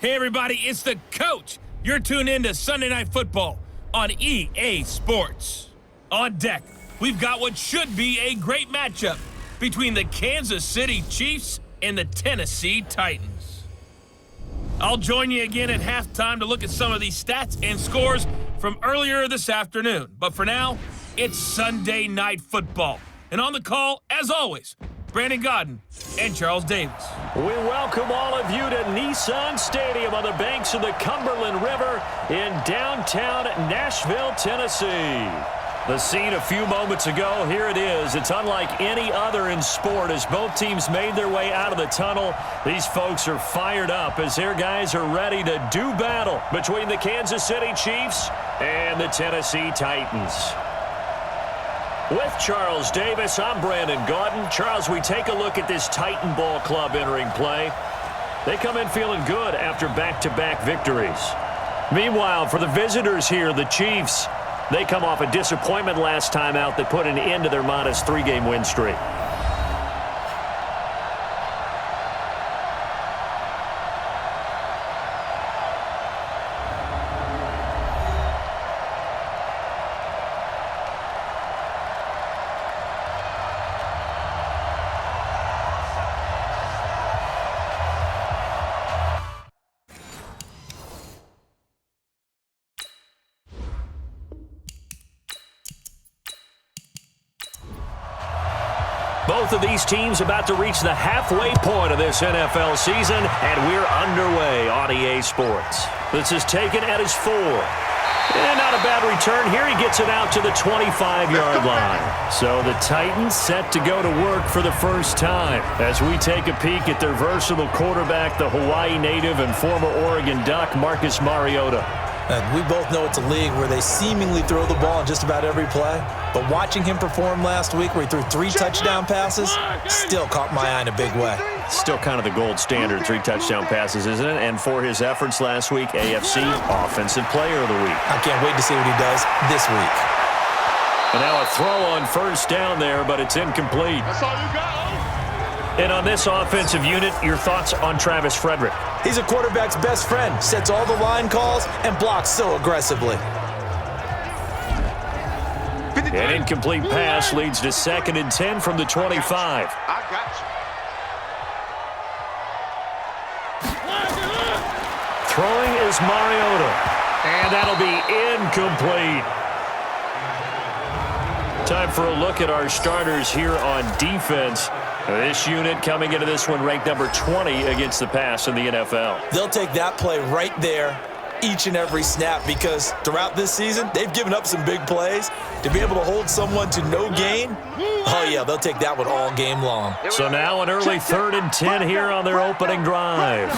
Hey everybody, it's the coach. You're tuned in to Sunday Night Football on EA Sports. On deck, we've got what should be a great matchup between the Kansas City Chiefs and the Tennessee Titans. I'll join you again at halftime to look at some of these stats and scores from earlier this afternoon. But for now, it's Sunday Night Football. And on the call, as always, Brandon Godden and Charles Davis. We welcome all of you to Nissan Stadium on the banks of the Cumberland River in downtown Nashville, Tennessee. The scene a few moments ago, here it is. It's unlike any other in sport as both teams made their way out of the tunnel. These folks are fired up as their guys are ready to do battle between the Kansas City Chiefs and the Tennessee Titans. With Charles Davis, I'm Brandon Gaudin. Charles, we take a look at this Titan Ball Club entering play. They come in feeling good after back-to-back victories. Meanwhile, for the visitors here, the Chiefs, they come off a disappointment last time out that put an end to their modest three-game win streak. Both of these teams about to reach the halfway point of this NFL season, and we're underway on EA Sports. This is taken at his 4. And not a bad return here. He gets it out to the 25-yard line. So the Titans set to go to work for the first time as we take a peek at their versatile quarterback, the Hawaii native and former Oregon Duck, Marcus Mariota. And we both know it's a league where they seemingly throw the ball in just about every play. But watching him perform last week where he threw 3 touchdown passes still caught my eye in a big way. Still kind of the gold standard, 3 touchdown passes, isn't it? And for his efforts last week, AFC Offensive Player of the Week. I can't wait to see what he does this week. And now a throw on first down there, but it's incomplete. That's all you got. And on this offensive unit, your thoughts on Travis Frederick? He's a quarterback's best friend, sets all the line calls, and blocks so aggressively. An incomplete pass leads to 2nd and 10 from the 25. I got you. Throwing is Mariota, and that'll be incomplete. Time for a look at our starters here on defense. This unit coming into this one ranked number 20 against the pass in the NFL. They'll take that play right there each and every snap because throughout this season, they've given up some big plays. To be able to hold someone to no gain, oh yeah, they'll take that one all game long. So now an early 3rd and 10 here on their opening drive.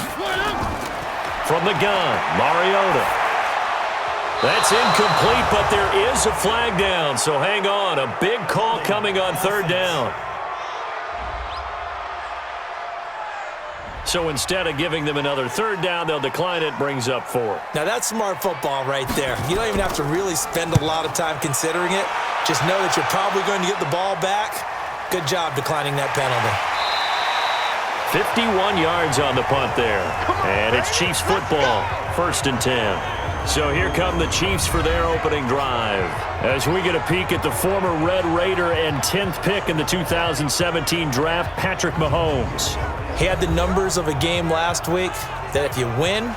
From the gun, Mariota. That's incomplete, but there is a flag down, so hang on. A big call coming on 3rd down. So instead of giving them another 3rd down, they'll decline it, brings up 4. Now that's smart football right there. You don't even have to really spend a lot of time considering it. Just know that you're probably going to get the ball back. Good job declining that penalty. 51 yards on the punt there. And it's Chiefs football, 1st and 10. So here come the Chiefs for their opening drive. As we get a peek at the former Red Raider and 10th pick in the 2017 draft, Patrick Mahomes. He had the numbers of a game last week that if you win,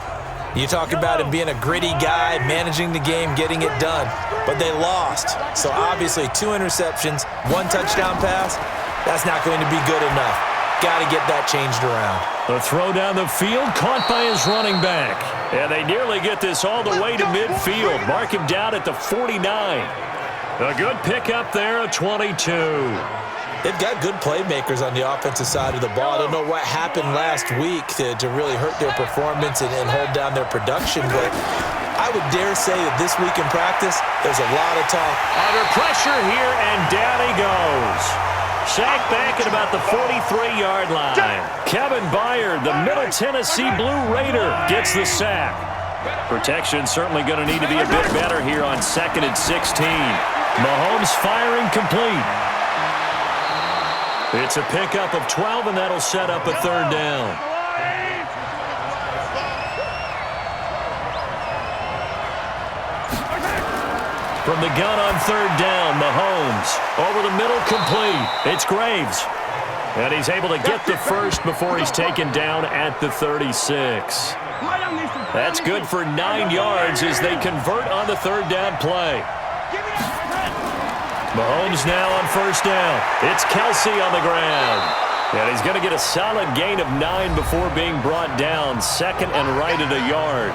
you talk about him being a gritty guy, managing the game, getting it done. But they lost. So obviously 2 interceptions, 1 touchdown pass, that's not going to be good enough. Got to get that changed around. The throw down the field, caught by his running back. And they nearly get this all the way to midfield. Mark him down at the 49. A good pickup there, a 22. They've got good playmakers on the offensive side of the ball. I don't know what happened last week to really hurt their performance and hold down their production, but I would dare say that this week in practice, there's a lot of talk. Under pressure here, and down he goes. Sacked back at about the 43-yard line. Kevin Byard, the Middle Tennessee Blue Raider, gets the sack. Protection certainly going to need to be a bit better here on 2nd and 16. Mahomes firing complete. It's a pickup of 12, and that'll set up a 3rd down. From the gun on third down, Mahomes. Over the middle, complete. It's Graves. And he's able to get the first before he's taken down at the 36. That's good for 9 yards as they convert on the third down play. Mahomes now on first down. It's Kelsey on the ground. And he's going to get a solid gain of 9 before being brought down. Second and right at a yard.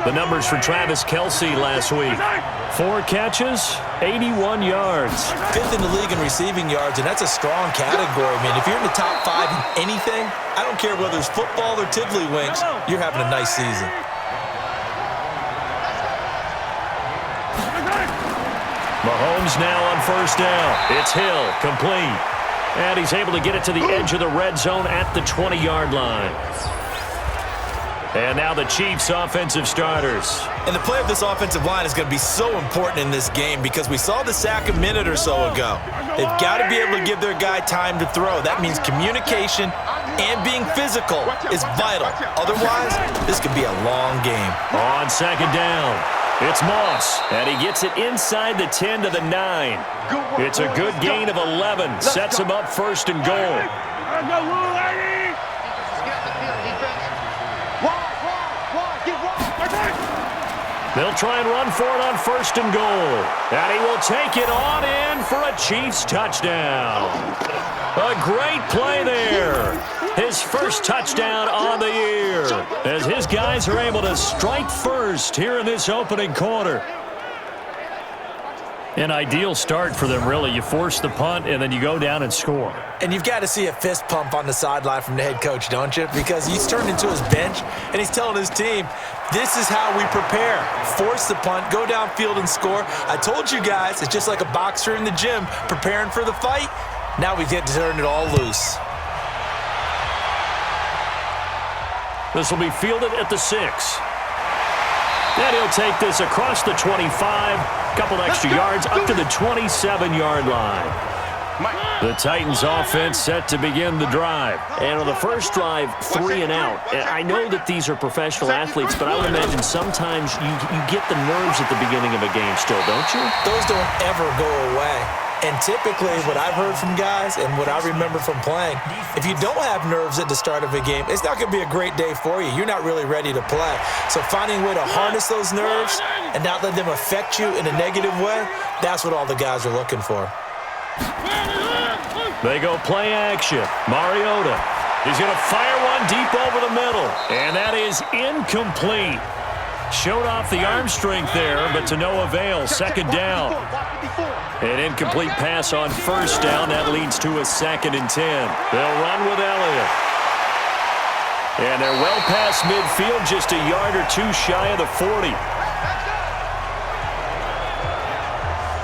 The numbers for Travis Kelsey last week. 4 catches, 81 yards. 5th in the league in receiving yards, and that's a strong category. I mean, if you're in the top 5 in anything, I don't care whether it's football or tiddlywinks, you're having a nice season. Mahomes now on first down. It's Hill, complete. And he's able to get it to the edge of the red zone at the 20-yard line. And now the Chiefs' offensive starters. And the play of this offensive line is going to be so important in this game because we saw the sack a minute or so ago. They've got to be able to give their guy time to throw. That means communication and being physical is vital. Otherwise, this could be a long game. On second down, it's Moss, and he gets it inside the 10 to the 9. It's a good gain of 11. Sets him up first and goal. They'll try and run for it on first and goal. And he will take it on in for a Chiefs touchdown. A great play there. His first touchdown on the year as his guys are able to strike first here in this opening quarter. An ideal start for them, really. You force the punt, and then you go down and score. And you've got to see a fist pump on the sideline from the head coach, don't you? Because he's turned into his bench, and he's telling his team, this is how we prepare. Force the punt, go downfield and score. I told you guys, it's just like a boxer in the gym preparing for the fight. Now we get to turn it all loose. This will be fielded at the 6. And he'll take this across the 25, couple extra yards up to the 27-yard line. The Titans offense set to begin the drive. And on the first drive, 3 and out. And I know that these are professional athletes, but I would imagine sometimes you get the nerves at the beginning of a game still, don't you? Those don't ever go away. And typically, what I've heard from guys and what I remember from playing, if you don't have nerves at the start of a game, it's not going to be a great day for you. You're not really ready to play. So finding a way to harness those nerves and not let them affect you in a negative way, that's what all the guys are looking for. They go play action. Mariota. He's going to fire one deep over the middle. And that is incomplete. Showed off the arm strength there, but to no avail. Second down. An incomplete pass on first down. That leads to a 2nd and 10. They'll run with Elliott. And they're well past midfield, just a yard or 2 shy of the 40.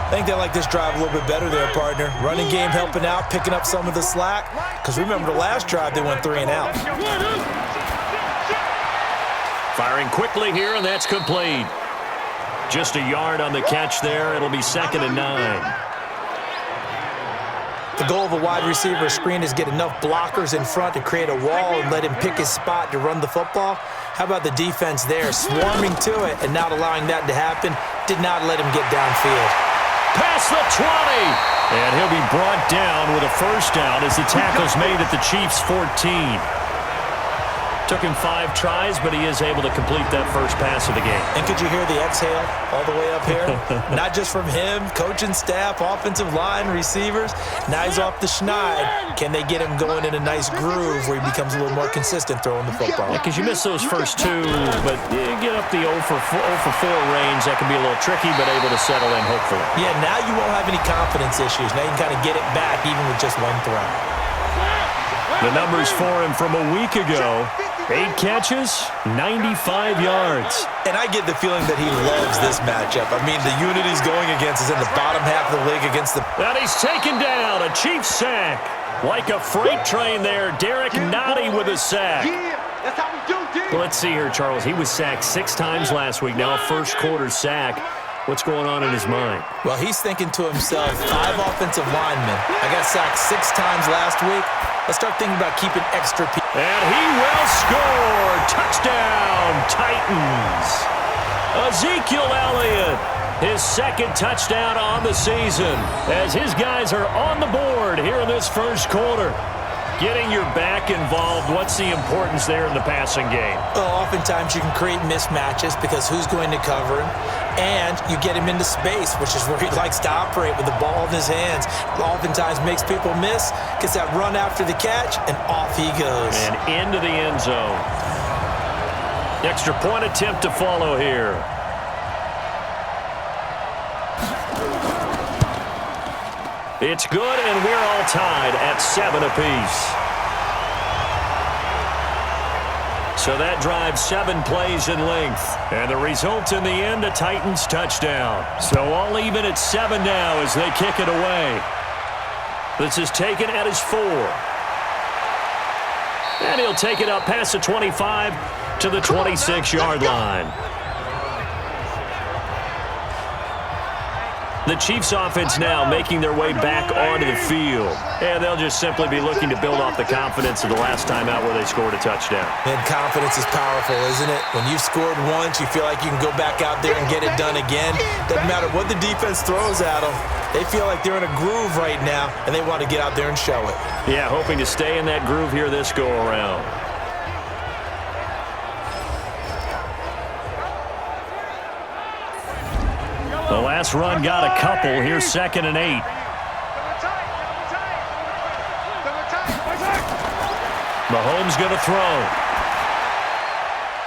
I think they like this drive a little bit better there, partner. Running game helping out, picking up some of the slack. Because remember the last drive, they went 3 and out. Firing quickly here, and that's complete. Just a yard on the catch there. It'll be 2nd and 9. The goal of a wide receiver screen is get enough blockers in front to create a wall and let him pick his spot to run the football. How about the defense there, swarming to it and not allowing that to happen? Did not let him get downfield. Past the 20. And he'll be brought down with a first down as the tackle's made at the Chiefs' 14. Took him 5 tries, but he is able to complete that first pass of the game. And could you hear the exhale all the way up here? Not just from him, coaching staff, offensive line, receivers. Now he's off the schneid. Can they get him going in a nice groove where he becomes a little more consistent throwing the football? Because you miss those first 2, but you get up the 0 for 4 range. That can be a little tricky, but able to settle in, hopefully. Yeah, now you won't have any confidence issues. Now you can kind of get it back even with just 1 throw. The numbers for him from a week ago. 8 catches, 95 yards. And I get the feeling that he loves this matchup. I mean, the unit he's going against is in the bottom half of the league against the... And he's taken down. A Chiefs sack. Like a freight train there. Derek Nottie with a sack. That's how we do, Well, let's see here, Charles. He was sacked 6 times last week. Now a first quarter sack. What's going on in his mind? Well, he's thinking to himself, 5 offensive linemen. I got sacked 6 times last week. Let's start thinking about keeping extra people. And he will score. Touchdown, Titans. Ezekiel Elliott His second touchdown on the season as his guys are on the board here in this first quarter. Getting your back involved, what's the importance there in the passing game? Well, oftentimes you can create mismatches because who's going to cover him, and you get him into space, which is where he likes to operate with the ball in his hands. Oftentimes makes people miss, gets that run after the catch, and off he goes. And into the end zone. Extra point attempt to follow here. It's good, and we're all tied at 7 apiece. So that drives 7 plays in length. And the result in the end, a Titans touchdown. So all even at 7 now as they kick it away. This is taken at his 4. And he'll take it up past the 25 to the 26-yard line. The Chiefs offense now making their way back onto the field. And they'll just simply be looking to build off the confidence of the last time out where they scored a touchdown. And confidence is powerful, isn't it? When you've scored once, you feel like you can go back out there and get it done again. Doesn't matter what the defense throws at them. They feel like they're in a groove right now, and they want to get out there and show it. Yeah, hoping to stay in that groove here this go-around. The last run got a couple. Here's 2nd and 8. Mahomes going to throw.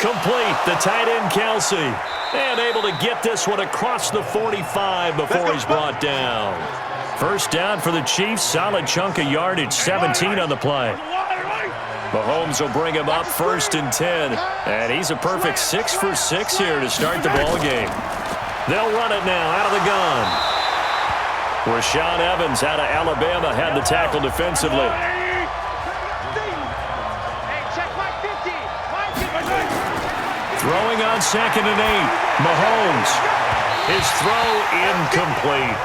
Complete. The tight end, Kelsey. And able to get this one across the 45 before he's brought down. First down for the Chiefs. Solid chunk of yardage. 17 on the play. Mahomes will bring him up 1st and 10. And he's a perfect 6 for 6 here to start the ball game. They'll run it now out of the gun. Rashaan Evans out of Alabama had the tackle defensively. Throwing on 2nd and 8. Mahomes. His throw incomplete.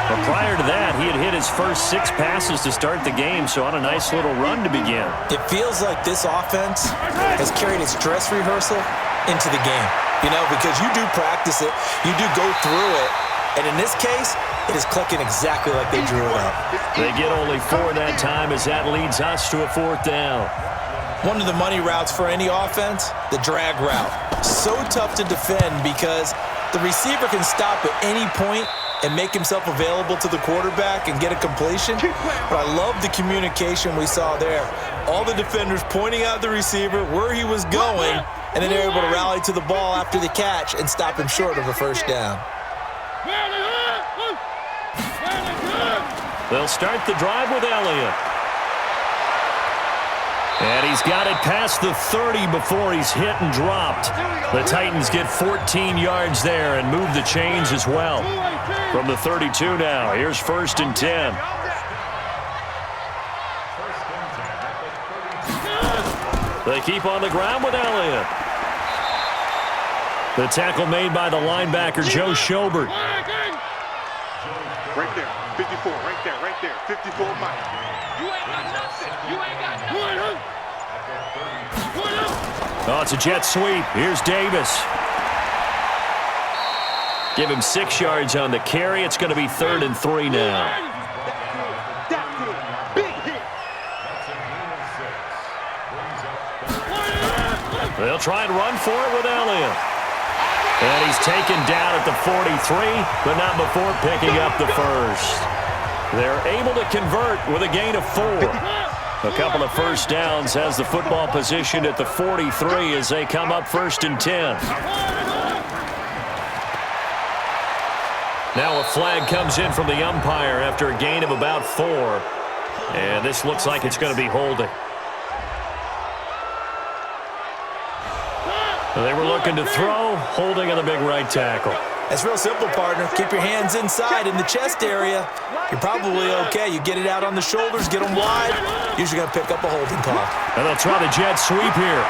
But prior to that, he had hit his first 6 passes to start the game, so on a nice little run to begin. It feels like this offense has carried its dress rehearsal into the game. You know, because you do practice it, you do go through it, and in this case, it is clicking exactly like they drew it up. They get only 4 that time as that leads us to a 4th down. One of the money routes for any offense, the drag route. So tough to defend because the receiver can stop at any point and make himself available to the quarterback and get a completion. But I love the communication we saw there. All the defenders pointing out the receiver, where he was going, and then they're able to rally to the ball after the catch and stop him short of a first down. They'll start the drive with Elliott. And he's got it past the 30 before he's hit and dropped. The Titans get 14 yards there and move the chains as well. From the 32 now, here's 1st and 10. They keep on the ground with Elliott. The tackle made by the linebacker, Joe Schobert. Right there, 54, right there, 54 Mike. You ain't got nothing. You ain't got nothing. Oh, it's a jet sweep. Here's Davis. Give him 6 yards on the carry. It's going to be 3rd and 3 now. They'll try and run for it with Elliott. And he's taken down at the 43, but not before picking up the first. They're able to convert with a gain of 4. A couple of first downs has the football position at the 43 as they come up 1st and 10. Now a flag comes in from the umpire after a gain of about 4. And this looks like it's going to be holding. They were looking to throw, holding on the big right tackle. It's real simple, partner. Keep your hands inside in the chest area. You're probably okay. You get it out on the shoulders, get them wide. Usually going to pick up a holding call. And they'll try the jet sweep here.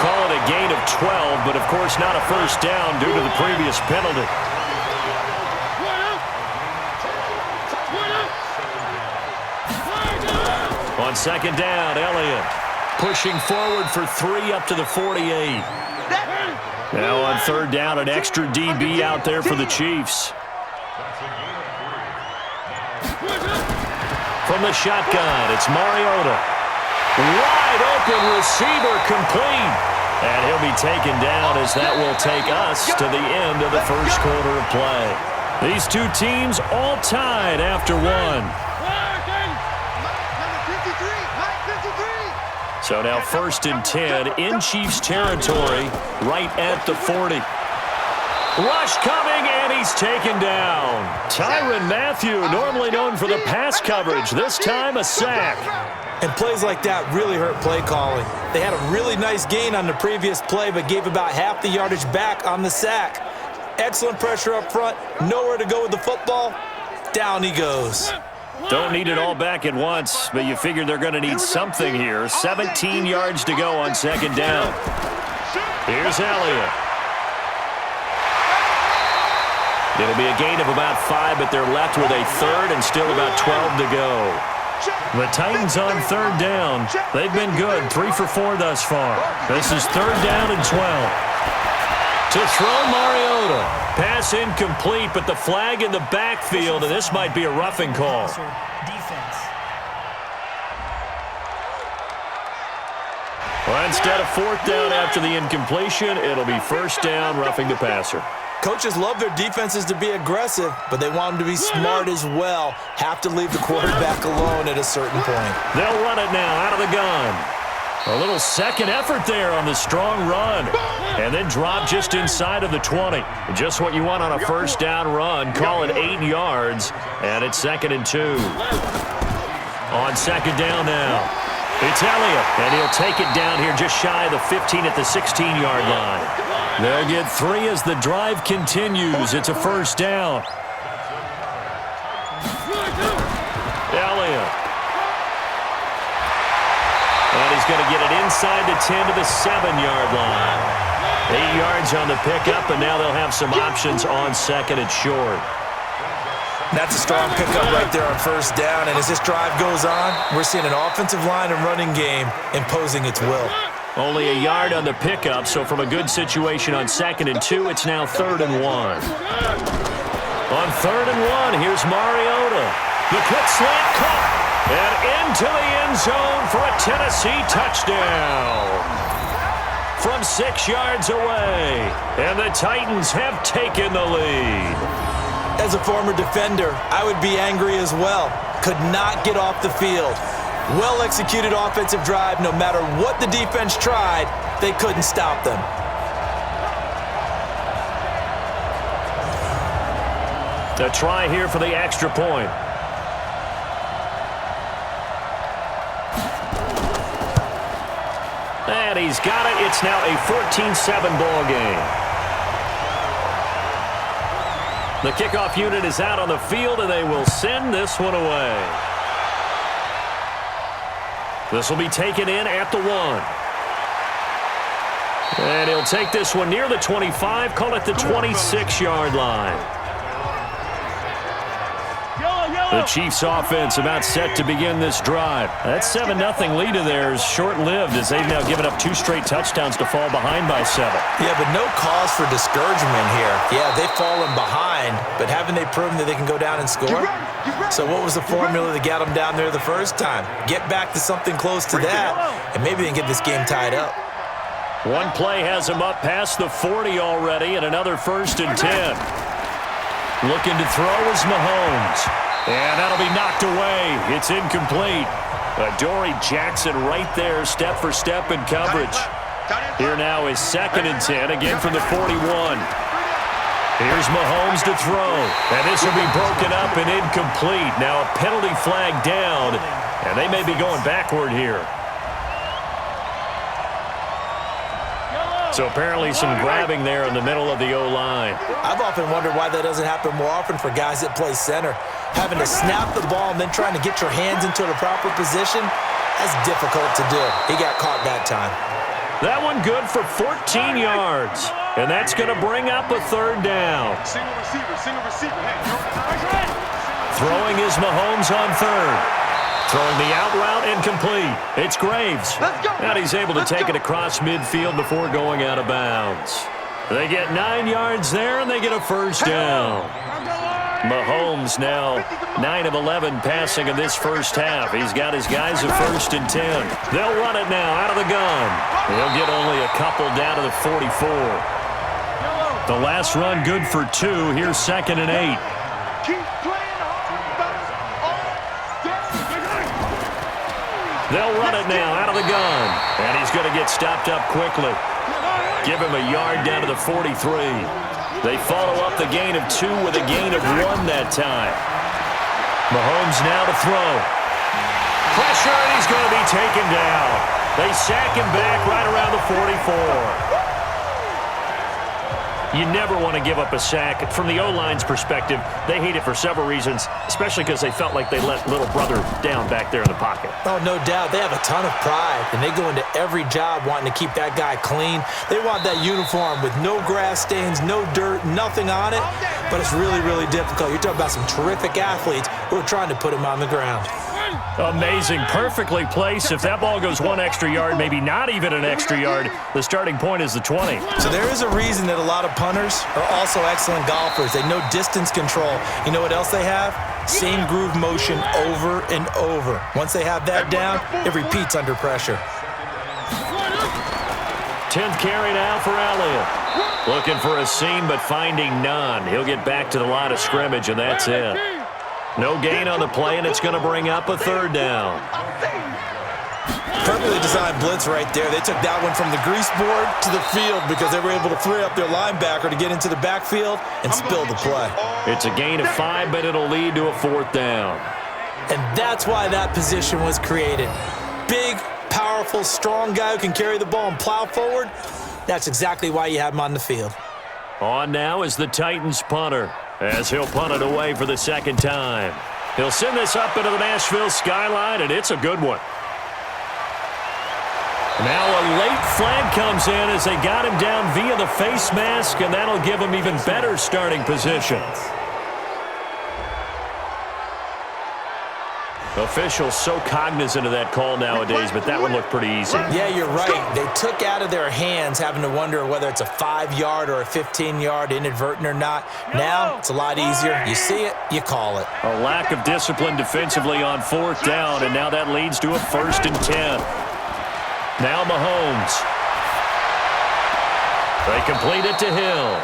Call it a gain of 12, but of course not a first down due to the previous penalty. On 2nd down, Elliott pushing forward for 3 up to the 48. Now on third down, an extra DB out there for the Chiefs. From the shotgun, it's Mariota. Wide open receiver complete. And he'll be taken down as that will take us to the end of the first quarter of play. These two teams all tied after one. So now 1st and 10 in Chiefs territory, right at the 40. Rush coming, and he's taken down. Tyrann Mathieu, normally known for the pass coverage, this time a sack. And plays like that really hurt play calling. They had a really nice gain on the previous play, but gave about half the yardage back on the sack. Excellent pressure up front, nowhere to go with the football. Down he goes. Don't need it all back at once, but you figure they're going to need something here. 17 yards to go on 2nd down. Here's Elliott. It'll be a gain of about 5, but they're left with a 3rd and still about 12 to go. The Titans on 3rd down. They've been good, 3 for 4 thus far. This is 3rd down and 12. To throw Mariota. Pass incomplete, but the flag in the backfield, and this might be a roughing call. Well, instead of 4th down after the incompletion, it'll be 1st down, roughing the passer. Coaches love their defenses to be aggressive, but they want them to be smart as well. Have to leave the quarterback alone at a certain point. They'll run it now out of the gun. A little second effort there on the strong run. And then drop just inside of the 20. Just what you want on a 1st down run. Call it 8 yards. And it's 2nd and 2. On 2nd down now. It's Elliott. And he'll take it down here just shy of the 15 at the 16-yard line. They'll get 3 as the drive continues. It's a 1st down. Elliott. And he's going to get it inside the 10 to the 7-yard line. 8 yards on the pickup, and now they'll have some options on 2nd and short. That's a strong pickup right there on 1st down, and as this drive goes on, we're seeing an offensive line and running game imposing its will. Only a yard on the pickup, so from a good situation on 2nd and 2, it's now 3rd and 1. On 3rd and 1, here's Mariota. The quick slant caught. And into the end zone for a Tennessee touchdown. From 6 yards away. And the Titans have taken the lead. As a former defender, I would be angry as well. Could not get off the field. Well-executed offensive drive. No matter what the defense tried, they couldn't stop them. A try here for the extra point. And he's got it. It's now a 14-7 ball game. The kickoff unit is out on the field, and they will send this one away. This will be taken in at the 1. And he'll take this one near the 25, call it the 26-yard line. The Chiefs offense about set to begin this drive. That 7-0 lead of theirs short-lived as they've now given up 2 straight touchdowns to fall behind by 7. Yeah, but no cause for discouragement here. Yeah, they've fallen behind, but haven't they proven that they can go down and score? So what was the formula that got them down there the first time? Get back to something close to that, and maybe they can get this game tied up. One play has them up past the 40 already, and another 1st and 10. Looking to throw is Mahomes. And that'll be knocked away. It's incomplete. Adoree Jackson right there, step for step in coverage. Here now is 2nd and 10, again from the 41. Here's Mahomes to throw. And this will be broken up and incomplete. Now a penalty flag down, and they may be going backward here. So apparently some grabbing there in the middle of the O-line. I've often wondered why that doesn't happen more often for guys that play center. Having to snap the ball and then trying to get your hands into the proper position, that's difficult to do. He got caught that time. That one good for 14 yards. And that's going to bring up a 3rd down. Single receiver. Throwing is Mahomes on 3rd. Throwing the out route incomplete. It's Graves. And he's able to take it across midfield before going out of bounds. They get 9 yards there, and they get a first down. Mahomes now 9 of 11 passing in this first half. He's got his guys at 1st and 10. They'll run it now out of the gun. He'll get only a couple down to the 44. The last run good for 2. Here's 2nd and 8. They'll run it now out of the gun. And he's going to get stopped up quickly. Give him a yard down to the 43. They follow up the gain of 2 with a gain of 1 that time. Mahomes now to throw. Pressure, and he's going to be taken down. They sack him back right around the 44. You never want to give up a sack. From the O-line's perspective, they hate it for several reasons, especially because they felt like they let little brother down back there in the pocket. Oh, no doubt. They have a ton of pride, and they go into every job wanting to keep that guy clean. They want that uniform with no grass stains, no dirt, nothing on it, but it's really, really difficult. You're talking about some terrific athletes who are trying to put him on the ground. Amazing. Perfectly placed. If that ball goes 1 extra yard, maybe not even an extra yard, the starting point is the 20. So there is a reason that a lot of punters are also excellent golfers. They know distance control. You know what else they have? Same groove motion over and over. Once they have that down, it repeats under pressure. 10th carry now for Elliott. Looking for a seam, but finding none. He'll get back to the line of scrimmage, and that's it. No gain on the play, and it's going to bring up a 3rd down. Perfectly designed blitz right there. They took that one from the grease board to the field because they were able to free up their linebacker to get into the backfield and spill the play. It's a gain of 5, but it'll lead to a 4th down. And that's why that position was created. Big, powerful, strong guy who can carry the ball and plow forward. That's exactly why you have him on the field. On now is the Titans punter, as he'll punt it away for the 2nd time. He'll send this up into the Nashville skyline, and it's a good one. Now a late flag comes in as they got him down via the face mask, and that'll give him even better starting position. Officials so cognizant of that call nowadays, but that one looked pretty easy. Yeah, you're right. They took out of their hands having to wonder whether it's a 5-yard or a 15-yard inadvertent or not. Now it's a lot easier. You see it, you call it. A lack of discipline defensively on 4th down, and now that leads to a 1st and 10. Now Mahomes. They complete it to Hill.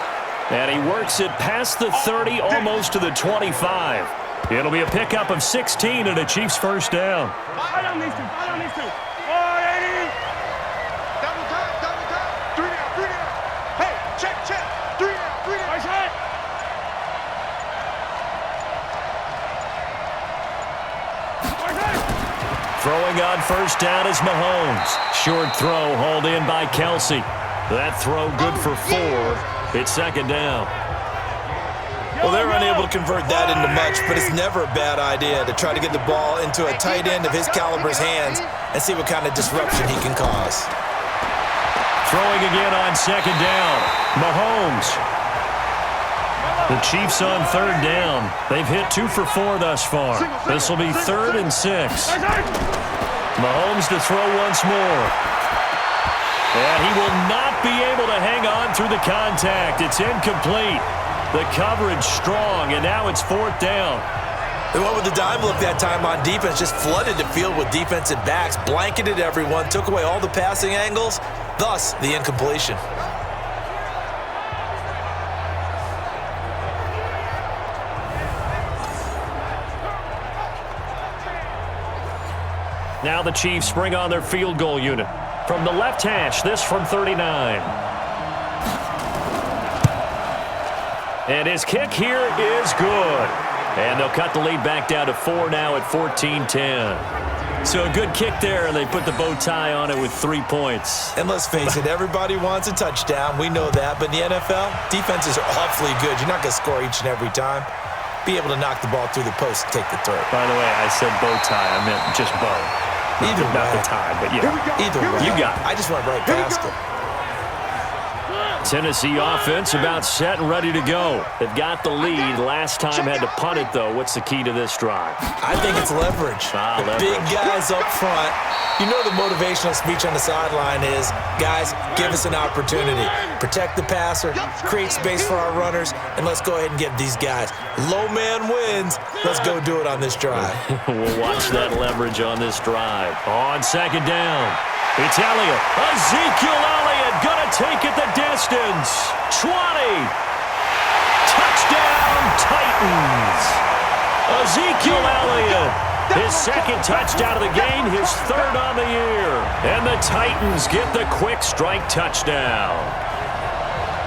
And he works it past the 30, almost to the 25. It'll be a pickup of 16 and a Chiefs 1st down. Double time. 3 down. Hey, check. 3 down. Throwing on 1st down is Mahomes. Short throw hauled in by Kelsey. That throw good for 4. It's 2nd down. Well, they're unable to convert that into much, but it's never a bad idea to try to get the ball into a tight end of his caliber's hands and see what kind of disruption he can cause. Throwing again on 2nd down. Mahomes. The Chiefs on 3rd down. They've hit 2 for 4 thus far. This will be 3rd and 6. Mahomes to throw once more. And he will not be able to hang on through the contact. It's incomplete. The coverage strong, and now it's 4th down. They went with the dime look that time on defense, just flooded the field with defensive backs, blanketed everyone, took away all the passing angles, thus the incompletion. Now the Chiefs bring on their field goal unit. From the left hash, this from 39. And his kick here is good. And they'll cut the lead back down to 4 now at 14-10. So a good kick there, and they put the bow tie on it with 3 points. And let's face it, everybody wants a touchdown. We know that. But in the NFL, defenses are awfully good. You're not going to score each and every time. Be able to knock the ball through the post and take the throw. By the way, I said bow tie. I meant just bow. Not the tie, but yeah. Either way. You got it. I just went right past it. Tennessee offense about set and ready to go. They've got the lead. Last time had to punt it, though. What's the key to this drive? I think it's leverage. The big guys up front. You know the motivational speech on the sideline is, guys, give us an opportunity. Protect the passer, create space for our runners, and let's go ahead and get these guys. Low man wins. Let's go do it on this drive. We'll watch that leverage on this drive. On second down, it's Elliott. Ezekiel Elliott gonna take it the distance. 20. Touchdown, Titans. Ezekiel Elliott. His second touchdown of the game, his third on the year. And the Titans get the quick strike touchdown.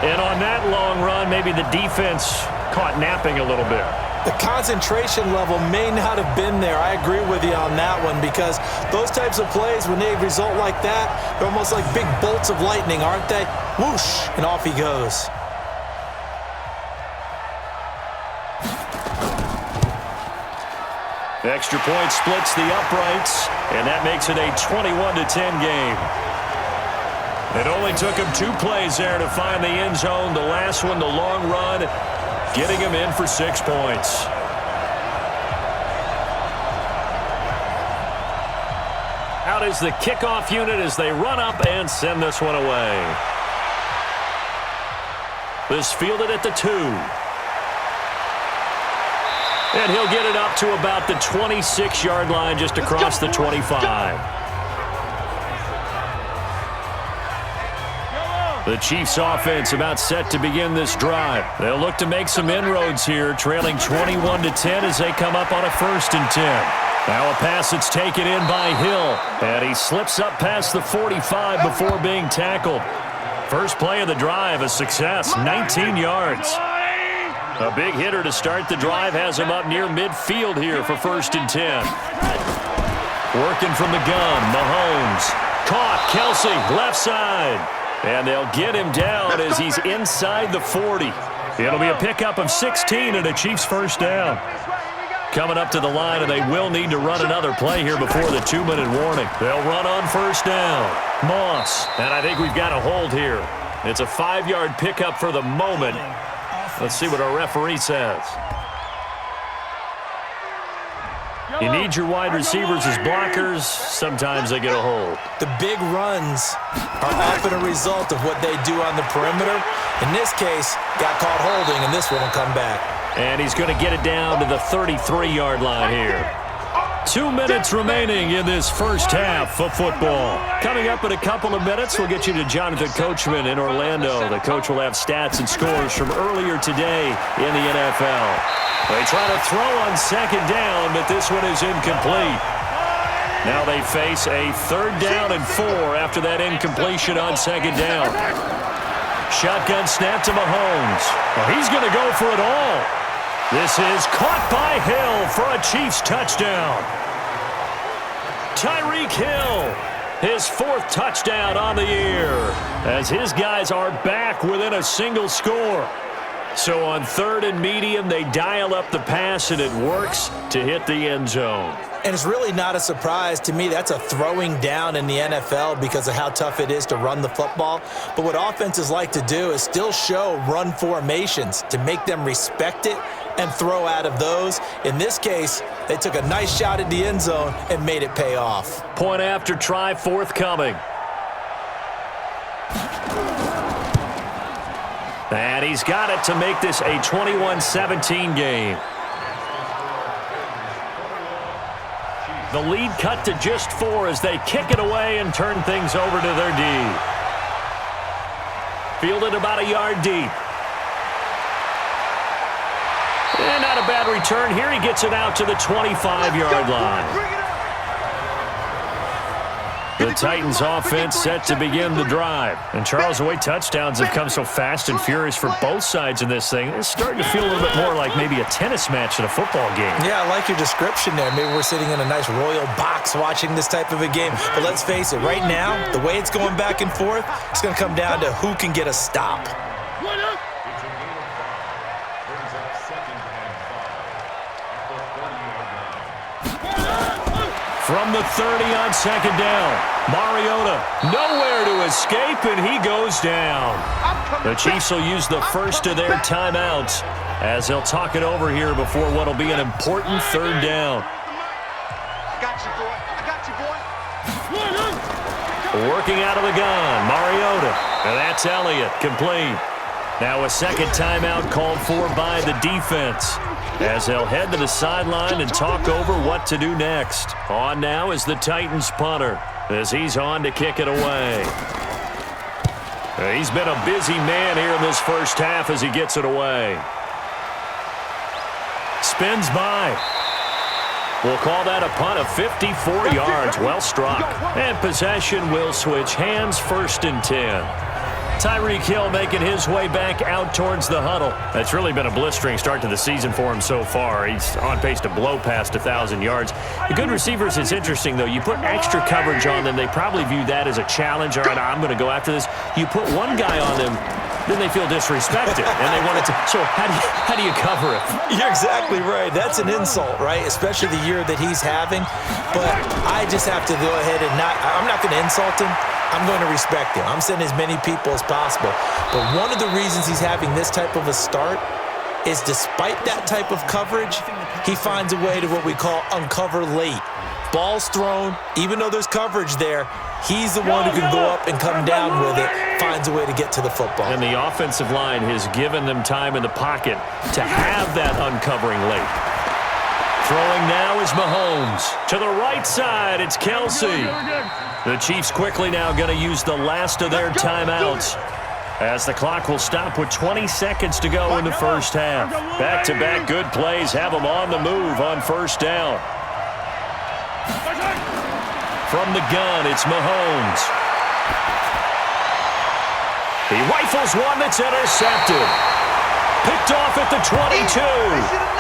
And on that long run, maybe the defense caught napping a little bit. The concentration level may not have been there. I agree with you on that one because those types of plays, when they result like that, they're almost like big bolts of lightning, aren't they? Whoosh, and off he goes. The extra point splits the uprights, and that makes it a 21-10 game. It only took him 2 plays there to find the end zone. The last one, the long run, getting him in for 6 points. Out is the kickoff unit as they run up and send this one away. This fielded at the 2. And he'll get it up to about the 26-yard line just across the 25. The Chiefs offense about set to begin this drive. They'll look to make some inroads here, trailing 21-10 as they come up on a 1st and 10. Now a pass that's taken in by Hill. And he slips up past the 45 before being tackled. First play of the drive, a success, 19 yards. A big hitter to start the drive has him up near midfield here for 1st and 10. Working from the gun, Mahomes. Caught, Kelsey, left side. And they'll get him down as he's inside the 40. It'll be a pickup of 16 and a Chiefs first down. Coming up to the line, and they will need to run another play here before the 2-minute warning. They'll run on 1st down. Moss, and I think we've got a hold here. It's a 5-yard pickup for the moment. Let's see what our referee says. You need your wide receivers as blockers. Sometimes they get a hold. The big runs are often a result of what they do on the perimeter. In this case, got caught holding, and this one will come back. And he's going to get it down to the 33-yard line here. 2 minutes remaining in this first half of football. Coming up in a couple of minutes, we'll get you to Jonathan Coachman in Orlando. The coach will have stats and scores from earlier today in the NFL. They try to throw on 2nd down, but this one is incomplete. Now they face a 3rd down and 4 after that incompletion on 2nd down. Shotgun snap to Mahomes. Well, he's going to go for it all. This is caught by Hill for a Chiefs touchdown. Tyreek Hill, his 4th touchdown on the year, as his guys are back within a single score. So on 3rd and medium, they dial up the pass, and it works to hit the end zone. And it's really not a surprise to me. That's a throwing down in the NFL because of how tough it is to run the football. But what offenses like to do is still show run formations to make them respect it and throw out of those. In this case, they took a nice shot at the end zone and made it pay off. Point after try forthcoming. And he's got it to make this a 21-17 game. The lead cut to just 4 as they kick it away and turn things over to their D. Fielded about a yard deep. And not a bad return here. He gets it out to the 25-yard line. The Titans offense set to begin the drive. And Charles, the way touchdowns have come so fast and furious for both sides in this thing, it's starting to feel a little bit more like maybe a tennis match in a football game. Yeah, I like your description there. Maybe we're sitting in a nice royal box watching this type of a game. But let's face it, right now, the way it's going back and forth, it's going to come down to who can get a stop. From the 30 on second down. Mariota nowhere to escape, and he goes down. The Chiefs will use the first of their timeouts as they'll talk it over here before what will be an important third down. I got you, boy. I got you, boy. Working out of the gun, Mariota. And that's Elliott, complete. Now a second timeout called for by the defense as they'll head to the sideline and talk over what to do next. On now is the Titans punter as he's on to kick it away. He's been a busy man here in this first half as he gets it away. Spins by. We'll call that a punt of 54 yards. Well struck. And possession will switch hands, 1st and 10. Tyreek Hill making his way back out towards the huddle. That's really been a blistering start to the season for him so far. He's on pace to blow past 1,000 yards. The good receivers is interesting, though. You put extra coverage on them, they probably view that as a challenge. All right, I'm going to go after this. You put one guy on them, then they feel disrespected, and they want it to. So how do you cover it? You're exactly right. That's an insult, right? Especially the year that he's having. But I just have to go ahead and I'm not going to insult him. I'm going to respect him. I'm sending as many people as possible. But one of the reasons he's having this type of a start is despite that type of coverage, he finds a way to what we call uncover late. Ball's thrown, even though there's coverage there, he's the one who can go up and come down with it, finds a way to get to the football. And the offensive line has given them time in the pocket to have that uncovering late. Throwing now is Mahomes. To the right side, it's Kelsey. The Chiefs quickly now going to use the last of their timeouts as the clock will stop with 20 seconds to go in the first half. Back-to-back good plays have them on the move on first down. From the gun, it's Mahomes. He rifles one that's intercepted. Picked off at the 22.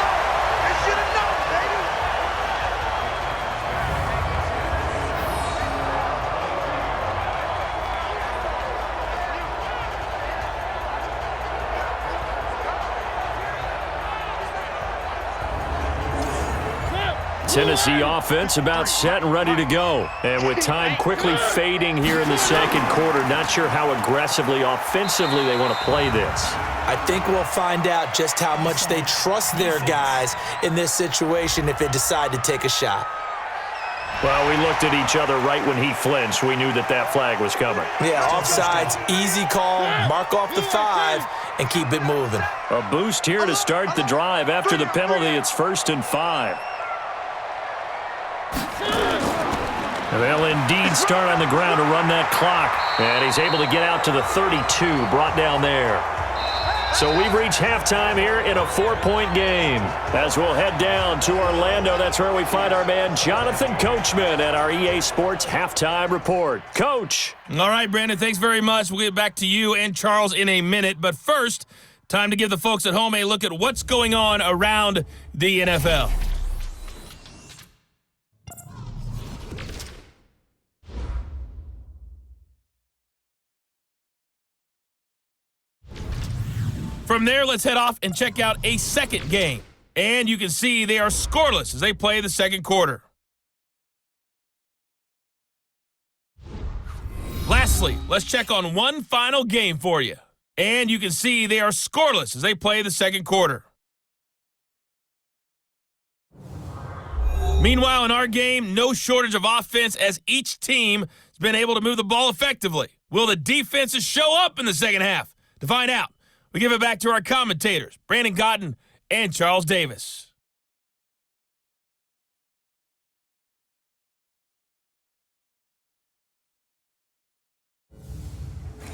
Tennessee offense about set and ready to go. And with time quickly fading here in the second quarter, not sure how aggressively, offensively they want to play this. I think we'll find out just how much they trust their guys in this situation if they decide to take a shot. Well, we looked at each other right when he flinched. We knew that that flag was coming. Yeah, offsides, easy call, mark off the 5, and keep it moving. A boost here to start the drive. After the penalty, it's 1st and 5. They'll indeed start on the ground to run that clock. And he's able to get out to the 32, brought down there. So we've reached halftime here in a 4-point game. As we'll head down to Orlando, that's where we find our man Jonathan Coachman at our EA Sports Halftime Report. Coach. All right, Brandon, thanks very much. We'll get back to you and Charles in a minute. But first, time to give the folks at home a look at what's going on around the NFL. From there, let's head off and check out a second game. And you can see they are scoreless as they play the second quarter. Lastly, let's check on one final game for you. And you can see they are scoreless as they play the second quarter. Meanwhile, in our game, no shortage of offense as each team has been able to move the ball effectively. Will the defenses show up in the second half? To find out, we give it back to our commentators, Brandon Cotton and Charles Davis.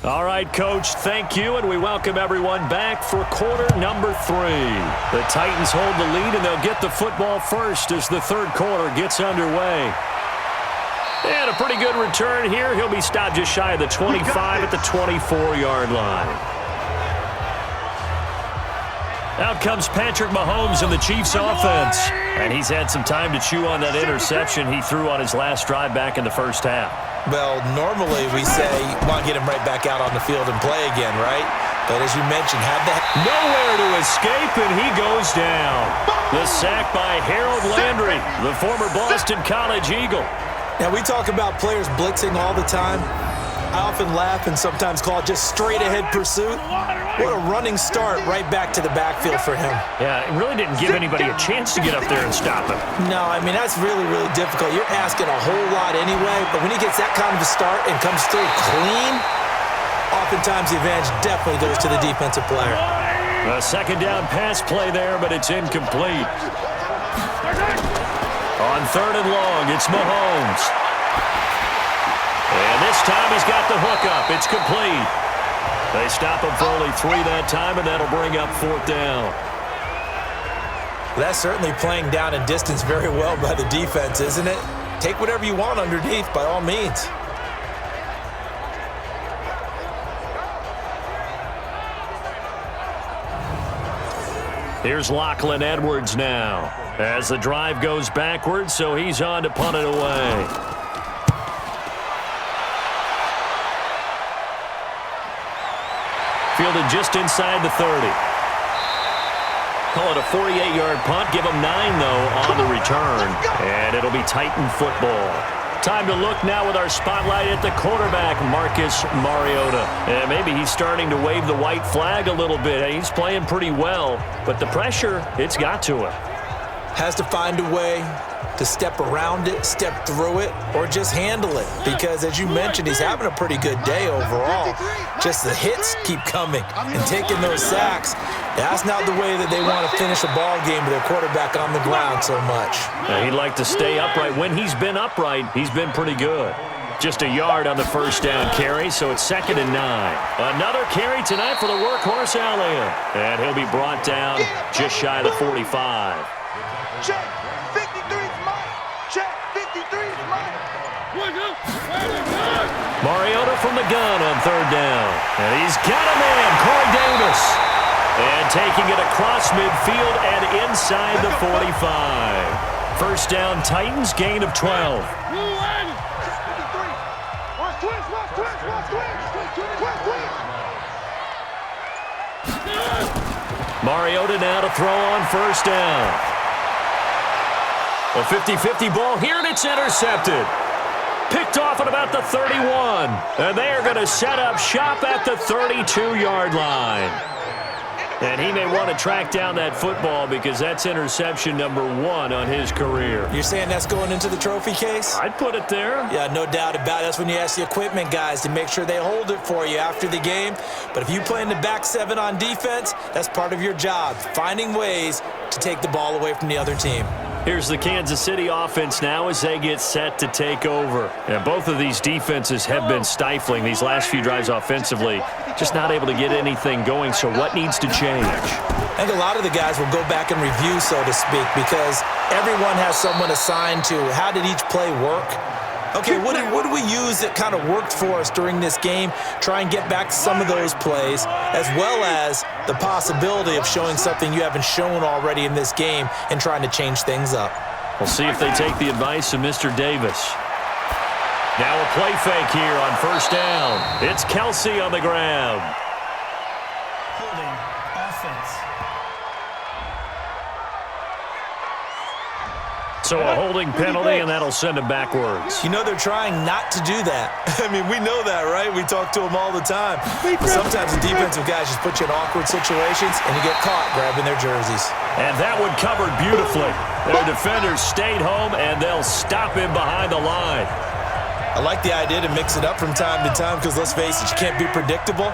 All right, Coach, thank you, and we welcome everyone back for quarter number 3. The Titans hold the lead, and they'll get the football first as the third quarter gets underway. And a pretty good return here. He'll be stopped just shy of the 25 at the 24-yard line. Out comes Patrick Mahomes in the Chiefs offense. And he's had some time to chew on that interception he threw on his last drive back in the first half. Well, normally we say, well, get him right back out on the field and play again, right? But as you mentioned, had that nowhere to escape, and he goes down. The sack by Harold Landry, the former Boston College Eagle. Now, we talk about players blitzing all the time. I often laugh and sometimes call it just straight-ahead pursuit. What a running start right back to the backfield for him. Yeah, it really didn't give anybody a chance to get up there and stop him. No, I mean, that's really, really difficult. You're asking a whole lot anyway, but when he gets that kind of a start and comes through clean, oftentimes the advantage definitely goes to the defensive player. A second down pass play there, but it's incomplete. On third and long, it's Mahomes. And this time he's got the hook up. It's complete. They stop him for only 3 that time, and that'll bring up fourth down. That's certainly playing down and distance very well by the defense, isn't it? Take whatever you want underneath, by all means. Here's Lachlan Edwards now as the drive goes backwards, so he's on to punt it away. Fielded just inside the 30. Call it a 48-yard punt. Give him 9, though, on the return. And it'll be Titan football. Time to look now with our spotlight at the quarterback, Marcus Mariota. And maybe he's starting to wave the white flag a little bit. He's playing pretty well, but the pressure, it's got to him. Has to find a way to step around it, step through it, or just handle it. Because, as you mentioned, he's having a pretty good day overall. Just the hits keep coming and taking those sacks. That's not the way that they want to finish a ball game with their quarterback on the ground so much. He'd like to stay upright. When he's been upright, he's been pretty good. Just a yard on the first down carry, so it's 2nd and 9. Another carry tonight for the workhorse Allen. And he'll be brought down just shy of the 45. Check. 53's mine. Check. 53's mine. Mariota from the gun on third down. And he's got a man, Corey Davis. And taking it across midfield and inside the 45. First down, Titans, gain of 12. Mariota now to throw on first down. A 50-50 ball here, and it's intercepted. Picked off at about the 31. And they are going to set up shop at the 32-yard line. And he may want to track down that football because that's interception number 1 on his career. You're saying that's going into the trophy case? I'd put it there. Yeah, no doubt about it. That's when you ask the equipment guys to make sure they hold it for you after the game. But if you play in the back 7 on defense, that's part of your job, finding ways to take the ball away from the other team. Here's the Kansas City offense now as they get set to take over. And both of these defenses have been stifling these last few drives offensively. Just not able to get anything going, so what needs to change? I think a lot of the guys will go back and review, so to speak, because everyone has someone assigned to how did each play work. Okay, what do we use that kind of worked for us during this game? Try and get back to some of those plays, as well as the possibility of showing something you haven't shown already in this game and trying to change things up. We'll see if they take the advice of Mr. Davis. Now a play fake here on first down. It's Kelsey on the ground. Holding offense. So a holding penalty, and that'll send him backwards. You know they're trying not to do that. I mean, we know that, right? We talk to them all the time. Sometimes the defensive guys just put you in awkward situations, and you get caught grabbing their jerseys. And that one covered beautifully. Their defenders stayed home, and they'll stop him behind the line. I like the idea to mix it up from time to time because, let's face it, you can't be predictable.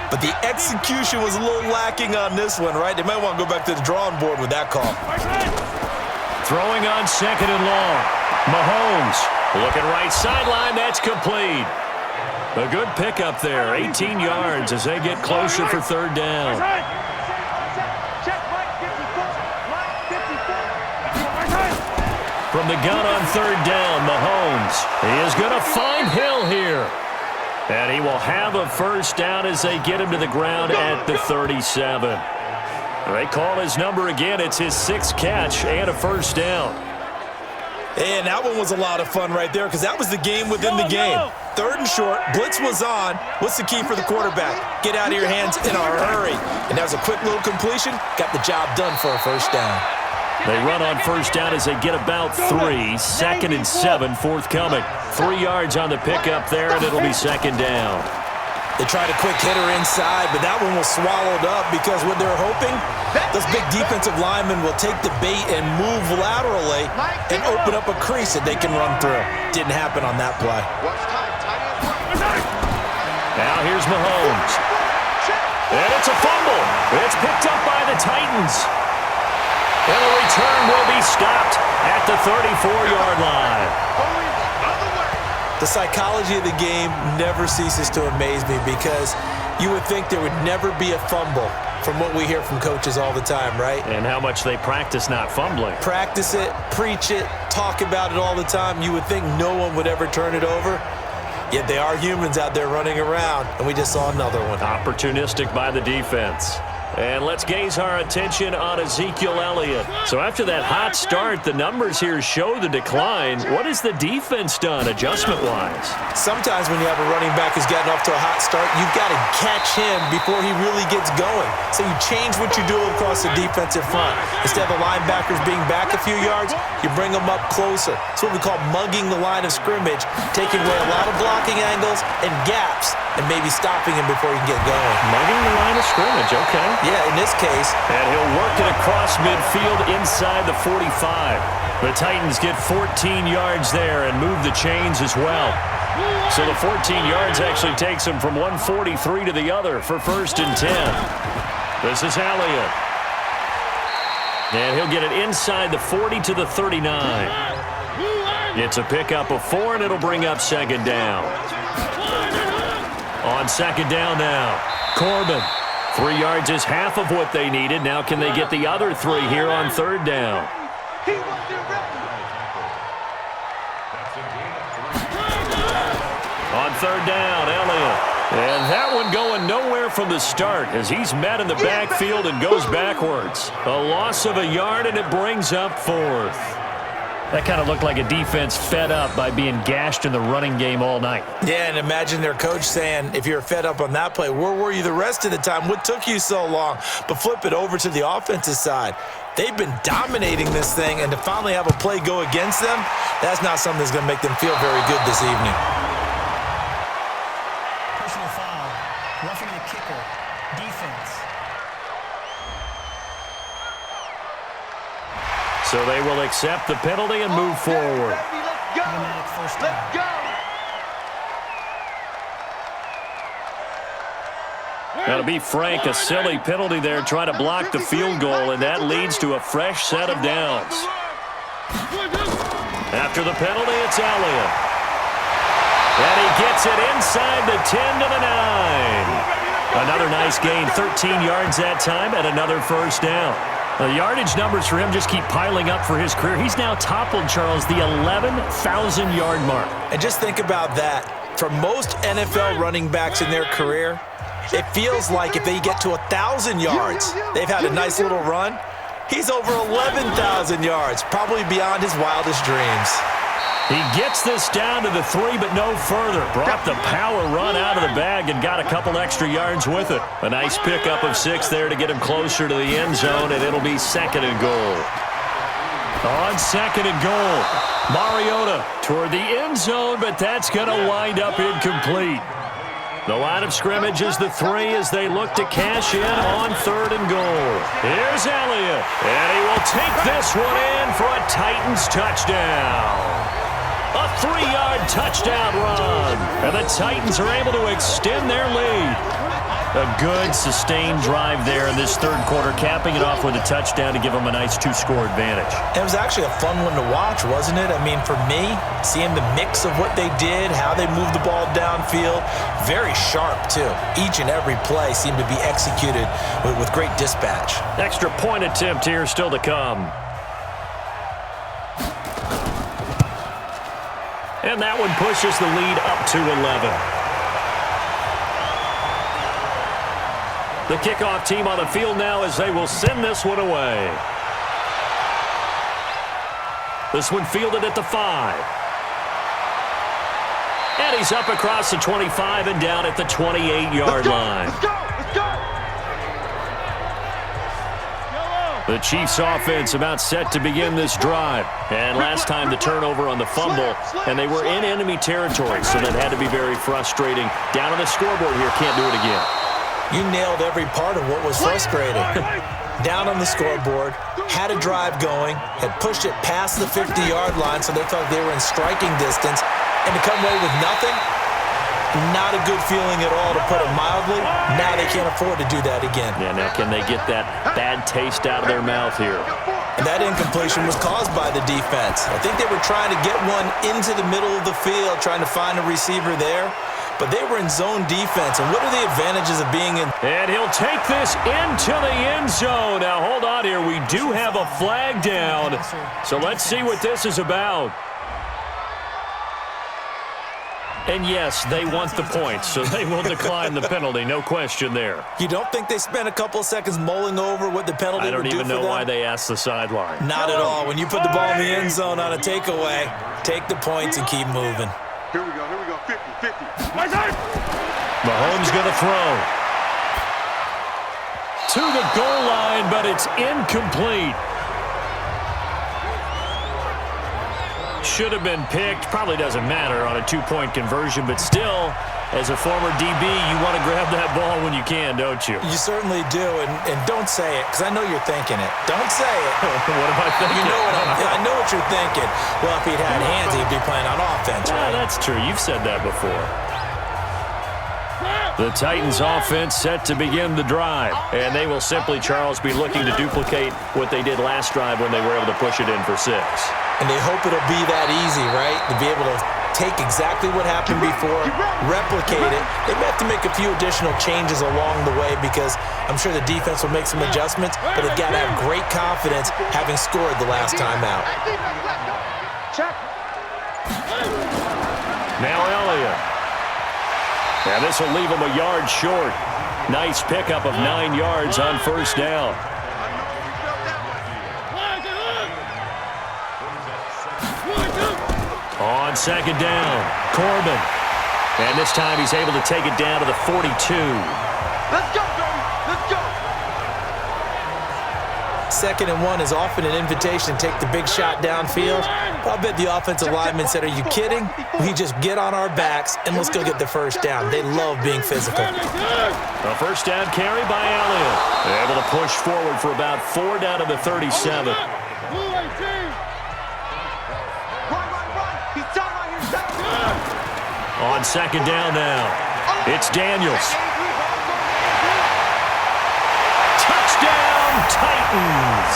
But the execution was a little lacking on this one, right? They might want to go back to the drawing board with that call. Throwing on second and long. Mahomes looking right sideline. That's complete. A good pickup there. 18 yards as they get closer for third down. From the gun on third down, Mahomes. He is going to find Hill here. And he will have a first down as they get him to the ground at the 37. They call his number again. It's his 6th catch and a first down. And that one was a lot of fun right there because that was the game within the game. Third and short, blitz was on. What's the key for the quarterback? Get out of your hands in a hurry. And that was a quick little completion. Got the job done for a first down. They run on first down as they get about 3. 2nd and 7 forthcoming. 3 yards on the pickup there, and it'll be 2nd down. They tried a quick hitter inside, but that one was swallowed up because what they're hoping, those big defensive linemen will take the bait and move laterally and open up a crease that they can run through. Didn't happen on that play. Now here's Mahomes. And it's a fumble. It's picked up by the Titans. And the return will be stopped at the 34-yard line. The psychology of the game never ceases to amaze me because you would think there would never be a fumble from what we hear from coaches all the time, right? And how much they practice not fumbling. Practice it, preach it, talk about it all the time. You would think no one would ever turn it over. Yet they are humans out there running around, and we just saw another one. Opportunistic by the defense. And let's gaze our attention on Ezekiel Elliott. So after that hot start, the numbers here show the decline. What has the defense done adjustment-wise? Sometimes when you have a running back who's gotten off to a hot start, you've got to catch him before he really gets going. So you change what you do across the defensive front. Instead of the linebackers being back a few yards, you bring them up closer. It's what we call mugging the line of scrimmage, taking away a lot of blocking angles and gaps, and maybe stopping him before he can get going. Mugging the line of scrimmage, okay. Yeah, in this case. And he'll work it across midfield inside the 45. The Titans get 14 yards there and move the chains as well. So the 14 yards actually takes him from 143 to the other for 1st and 10. This is Elliott. And he'll get it inside the 40 to the 39. It's a pickup of 4, and it'll bring up 2nd down. On 2nd down now, Corbin. 3 yards is half of what they needed. Now can they get the other 3 here on 3rd down? On 3rd down, Elliott. And that one going nowhere from the start as he's met in the backfield and goes backwards. A loss of a yard, and it brings up 4th. That kind of looked like a defense fed up by being gashed in the running game all night. Yeah, and imagine their coach saying, if you're fed up on that play, where were you the rest of the time? What took you so long? But flip it over to the offensive side. They've been dominating this thing, and to finally have a play go against them, that's not something that's going to make them feel very good this evening. Personal foul, roughing the kicker, defense. So they will accept the penalty and move forward. Automatic first down. Now, to be frank, a silly penalty there trying to block the field goal, and that leads to a fresh set of downs. After the penalty, it's Elliott. And he gets it inside the 10 to the 9. Another nice gain, 13 yards that time, and another first down. The yardage numbers for him just keep piling up for his career. He's now toppled, Charles, the 11,000-yard mark. And just think about that. For most NFL running backs in their career, it feels like if they get to 1,000 yards, they've had a nice little run. He's over 11,000 yards, probably beyond his wildest dreams. He gets this down to the 3, but no further. Brought the power run out of the bag and got a couple extra yards with it. A nice pickup of 6 there to get him closer to the end zone, and it'll be 2nd and goal. On 2nd and goal, Mariota toward the end zone, but that's going to wind up incomplete. The line of scrimmage is the 3 as they look to cash in on 3rd and goal. Here's Elliott, and he will take this one in for a Titans touchdown. A 3-yard touchdown run, and the Titans are able to extend their lead. A good, sustained drive there in this 3rd quarter, capping it off with a touchdown to give them a nice 2-score advantage. It was actually a fun one to watch, wasn't it? I mean, for me, seeing the mix of what they did, how they moved the ball downfield, very sharp, too. Each and every play seemed to be executed with great dispatch. Extra point attempt here still to come. And that one pushes the lead up to 11. The kickoff team on the field now as they will send this one away. This one fielded at the 5. And he's up across the 25 and down at the 28-yard line. Let's go! Let's go! The Chiefs offense about set to begin this drive. And last time the turnover on the fumble, and they were in enemy territory, so that had to be very frustrating. Down on the scoreboard here, can't do it again. You nailed every part of what was frustrating. Down on the scoreboard, had a drive going, had pushed it past the 50-yard line so they felt they were in striking distance, and to come away with nothing, not a good feeling at all, to put it mildly. Now they can't afford to do that again. Yeah, now can they get that bad taste out of their mouth here? And that incompletion was caused by the defense. I think they were trying to get one into the middle of the field, trying to find a receiver there, but they were in zone defense. And what are the advantages of being in? And he'll take this into the end zone. Now, hold on here. We do have a flag down, so let's see what this is about. And yes, they want the points, so they will decline the penalty. No question there. You don't think they spent a couple of seconds mulling over what the penalty would do for them? I don't even know why they asked the sideline. Not at all. When you put the ball in the end zone on a takeaway, take the points and keep moving. Here we go, 50-50. Mahomes going to throw. To the goal line, but it's incomplete. Should have been picked. Probably doesn't matter on a two-point conversion, but still, as a former DB, you want to grab that ball when you can, don't you? You certainly do, and don't say it, because I know you're thinking it. Don't say it. What am I thinking? You know I know what you're thinking. Well, if he'd had hands, he'd be playing on offense, right? Yeah, that's true. You've said that before. The Titans offense set to begin the drive, and they will simply, Charles, be looking to duplicate what they did last drive when they were able to push it in for 6. And they hope it'll be that easy, right? To be able to take exactly what happened before, replicate it. They may have to make a few additional changes along the way because I'm sure the defense will make some adjustments, but they've got to have great confidence having scored the last time out. Now Elliott. And this will leave him a yard short. Nice pickup of 9 yards on first down. On second down, Corbin. And this time he's able to take it down to the 42. Let's go, baby. Let's go. 2nd and 1 is often an invitation to take the big shot downfield. But I bet the offensive lineman said, are you kidding? We just get on our backs and let's go get the first down. They love being physical. A first down carry by Elliott. They're able to push forward for about 4 down to the 37. On second down now, it's Daniels. Touchdown, Titans.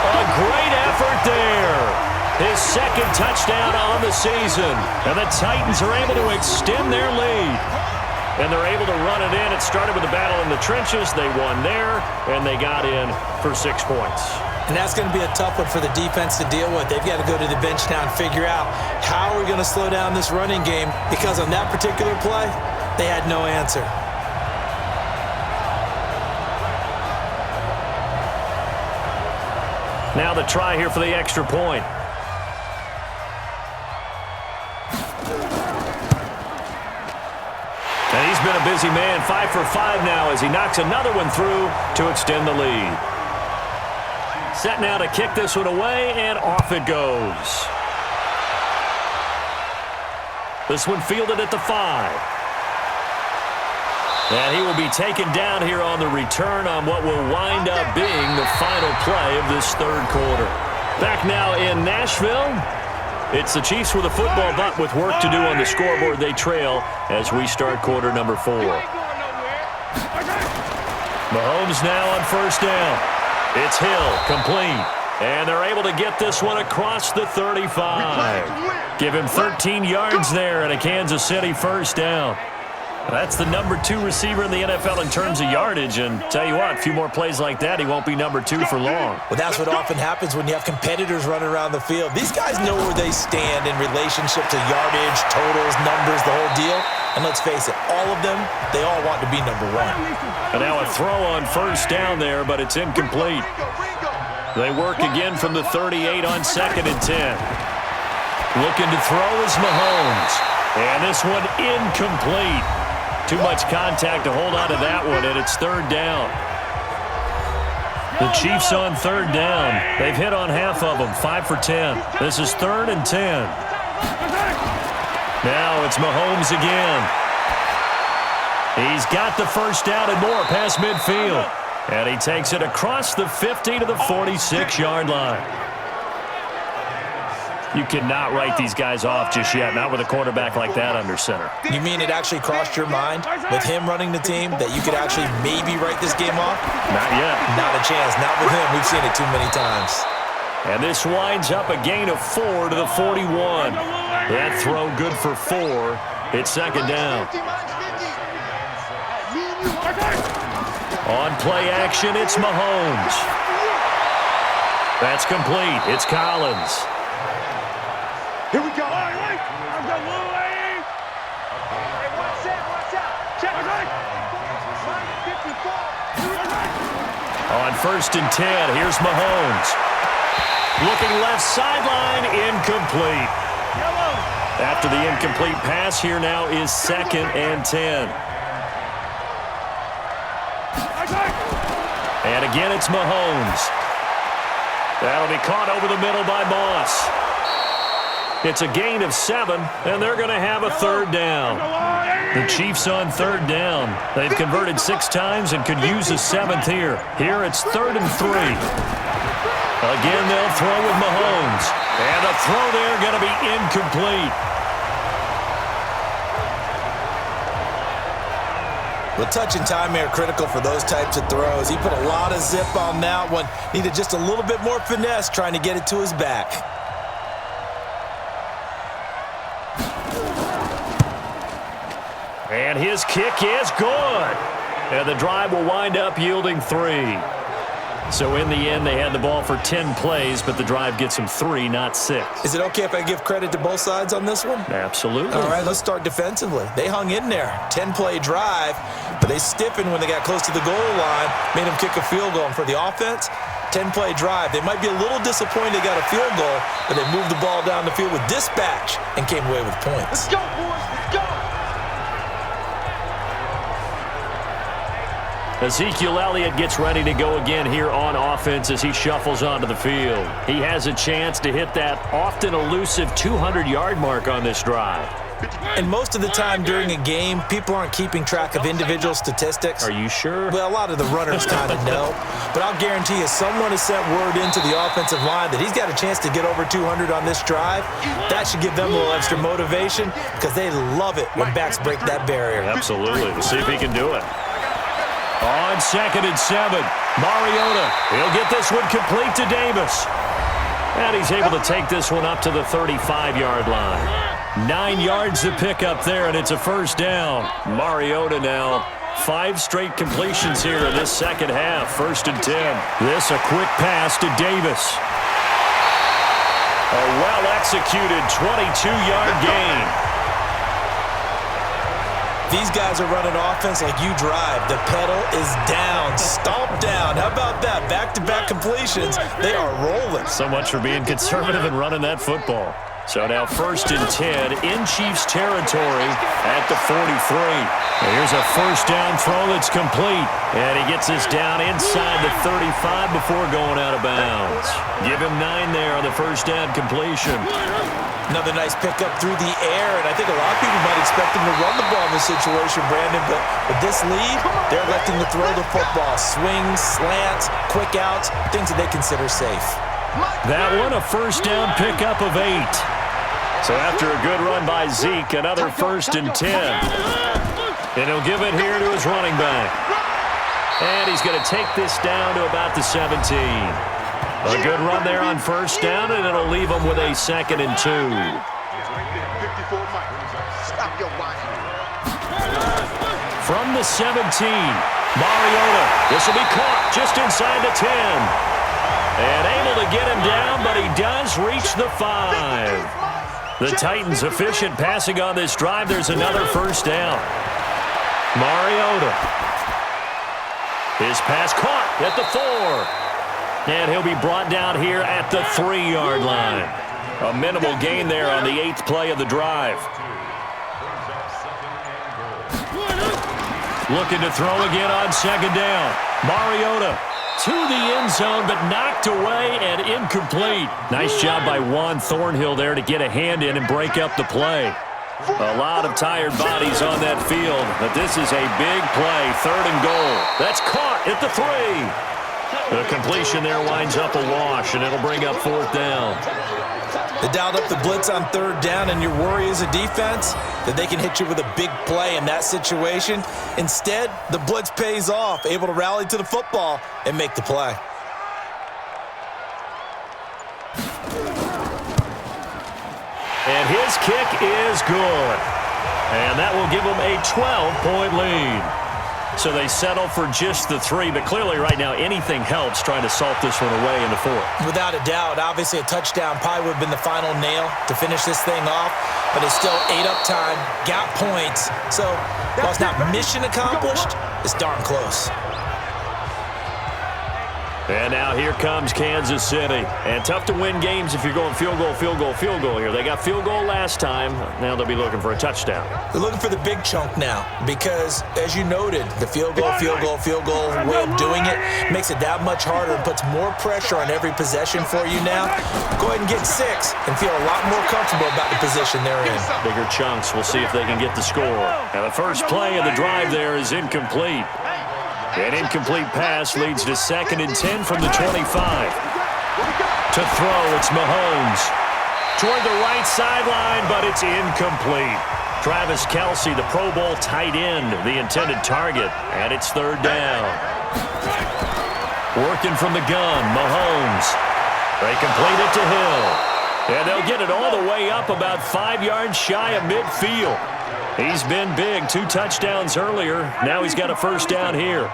A great effort there. His 2nd touchdown on the season. And the Titans are able to extend their lead. And they're able to run it in. It started with a battle in the trenches. They won there, and they got in for 6 points. And that's going to be a tough one for the defense to deal with. They've got to go to the bench now and figure out how we're going to slow down this running game, because on that particular play, they had no answer. Now the try here for the extra point. And he's been a busy man, 5 for 5 now as he knocks another one through to extend the lead. Set now to kick this one away, and off it goes. This one fielded at the 5. And he will be taken down here on the return on what will wind up being the final play of this 3rd quarter. Back now in Nashville. It's the Chiefs with a football, but with work to do on the scoreboard. They trail as we start quarter number 4. Mahomes now on first down. It's Hill, complete. And they're able to get this one across the 35. Give him 13 yards there and a Kansas City first down. That's the number 2 receiver in the NFL in terms of yardage, and tell you what, a few more plays like that, he won't be number 2 for long. Well, that's what often happens when you have competitors running around the field. These guys know where they stand in relationship to yardage, totals, numbers, the whole deal. And let's face it, all of them, they all want to be number 1. And now a throw on first down there, but it's incomplete. They work again from the 38 on 2nd and 10. Looking to throw is Mahomes. And this one incomplete. Too much contact to hold on to that one, and it's 3rd down. The Chiefs on third down. They've hit on half of them, 5 for 10. This is 3rd and 10. Now it's Mahomes again. He's got the first down and more past midfield. And he takes it across the 50 to the 46-yard line. You cannot write these guys off just yet, not with a quarterback like that under center. You mean it actually crossed your mind with him running the team that you could actually maybe write this game off? Not yet. Not a chance. Not with him. We've seen it too many times. And this winds up a gain of 4 to the 41. That throw good for 4. It's 2nd down. On play action, it's Mahomes. That's complete. It's Collins. Here we go. On 1st and 10, here's Mahomes. Looking left sideline, incomplete. After the incomplete pass, here now is 2nd and 10. And again, it's Mahomes. That'll be caught over the middle by Moss. It's a gain of 7, and they're going to have a 3rd down. The Chiefs on 3rd down. They've converted 6 times and could use a 7th here. Here it's 3rd and 3. Again, they'll throw with Mahomes. And the throw there going to be incomplete. Well, touch and timing are critical for those types of throws. He put a lot of zip on that one. Needed just a little bit more finesse trying to get it to his back. And his kick is good. And the drive will wind up yielding 3. So in the end, they had the ball for 10 plays, but the drive gets them 3, not 6. Is it okay if I give credit to both sides on this one? Absolutely. All right, let's start defensively. They hung in there. 10-play drive, but they stiffened when they got close to the goal line, made them kick a field goal. And for the offense, 10-play drive. They might be a little disappointed they got a field goal, but they moved the ball down the field with dispatch and came away with points. Let's go, boys. Let's go. Ezekiel Elliott gets ready to go again here on offense as he shuffles onto the field. He has a chance to hit that often elusive 200-yard mark on this drive. And most of the time during a game, people aren't keeping track of individual statistics. Are you sure? Well, a lot of the runners kind of know. But I'll guarantee you someone has sent word into the offensive line that he's got a chance to get over 200 on this drive. That should give them a little extra motivation because they love it when backs break that barrier. Absolutely. We'll see if he can do it. On 2nd and 7, Mariota. He'll get this one complete to Davis. And he's able to take this one up to the 35-yard line. 9 yards to pick up there, and it's a 1st down. Mariota now 5 straight completions here in this second half. 1st and 10. This a quick pass to Davis. A well-executed 22-yard gain. These guys are running offense like you drive. The pedal is down, stomp down. How about that? Back-to-back completions. They are rolling. So much for being conservative and running that football. So now 1st and 10 in Chiefs territory at the 43. Here's a 1st down throw that's complete. And he gets this down inside the 35 before going out of bounds. Give him 9 there on the 1st down completion. Another nice pickup through the air, and I think a lot of people might expect him to run the ball in this situation, Brandon, but with this lead, they're electing to throw the football. Swings, slants, quick outs, things that they consider safe. That one, a 1st down pickup of 8. So after a good run by Zeke, another 1st and 10. And he'll give it here to his running back. And he's going to take this down to about the 17. A good run there on 1st down, and it'll leave him with a 2nd and 2. From the 17, Mariota. This will be caught just inside the 10. And able to get him down, but he does reach the 5. The Titans efficient passing on this drive. There's another 1st down. Mariota. His pass caught at the 4. And he'll be brought down here at the 3-yard line. A minimal gain there on the 8th play of the drive. Looking to throw again on 2nd down. Mariota to the end zone, but knocked away and incomplete. Nice job by Juan Thornhill there to get a hand in and break up the play. A lot of tired bodies on that field, but this is a big play, 3rd and goal. That's caught at the 3. The completion there winds up a wash, and it'll bring up 4th down. They dialed up the blitz on 3rd down, and your worry as a defense that they can hit you with a big play in that situation. Instead, the blitz pays off, able to rally to the football and make the play. And his kick is good. And that will give them a 12-point lead. So they settle for just the 3, but clearly right now anything helps trying to salt this one away in the 4th. Without a doubt, obviously a touchdown probably would have been the final nail to finish this thing off, but it's still ate up time, got points. So while it's not mission accomplished, it's darn close. And now here comes Kansas City. And tough to win games if you're going field goal, field goal, field goal here. They got field goal last time. Now they'll be looking for a touchdown. They're looking for the big chunk now because, as you noted, the field goal way of doing it makes it that much harder and puts more pressure on every possession for you now. Go ahead and get 6 and feel a lot more comfortable about the position they're in. Bigger chunks. We'll see if they can get the score. Now the first play of the drive there is incomplete. An incomplete pass leads to 2nd and 10 from the 25. To throw, it's Mahomes. Toward the right sideline, but it's incomplete. Travis Kelce, the Pro Bowl tight end, the intended target, and it's 3rd down. Working from the gun, Mahomes. They complete it to Hill. And they'll get it all the way up about 5 yards shy of midfield. He's been big, 2 touchdowns earlier. Now he's got a 1st down here.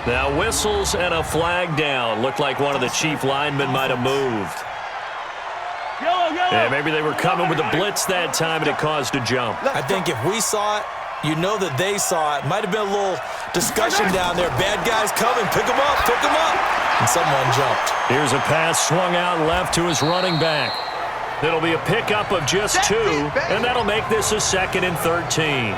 Now whistles and a flag down. Looked like one of the chief linemen might have moved. Yeah, maybe they were coming with a blitz that time and it caused a jump. I think if we saw it, you know that they saw it. Might have been a little discussion down there. Bad guys coming. Pick them up. Pick them up. And someone jumped. Here's a pass swung out left to his running back. It'll be a pickup of just 2, and that'll make this a 2nd and 13.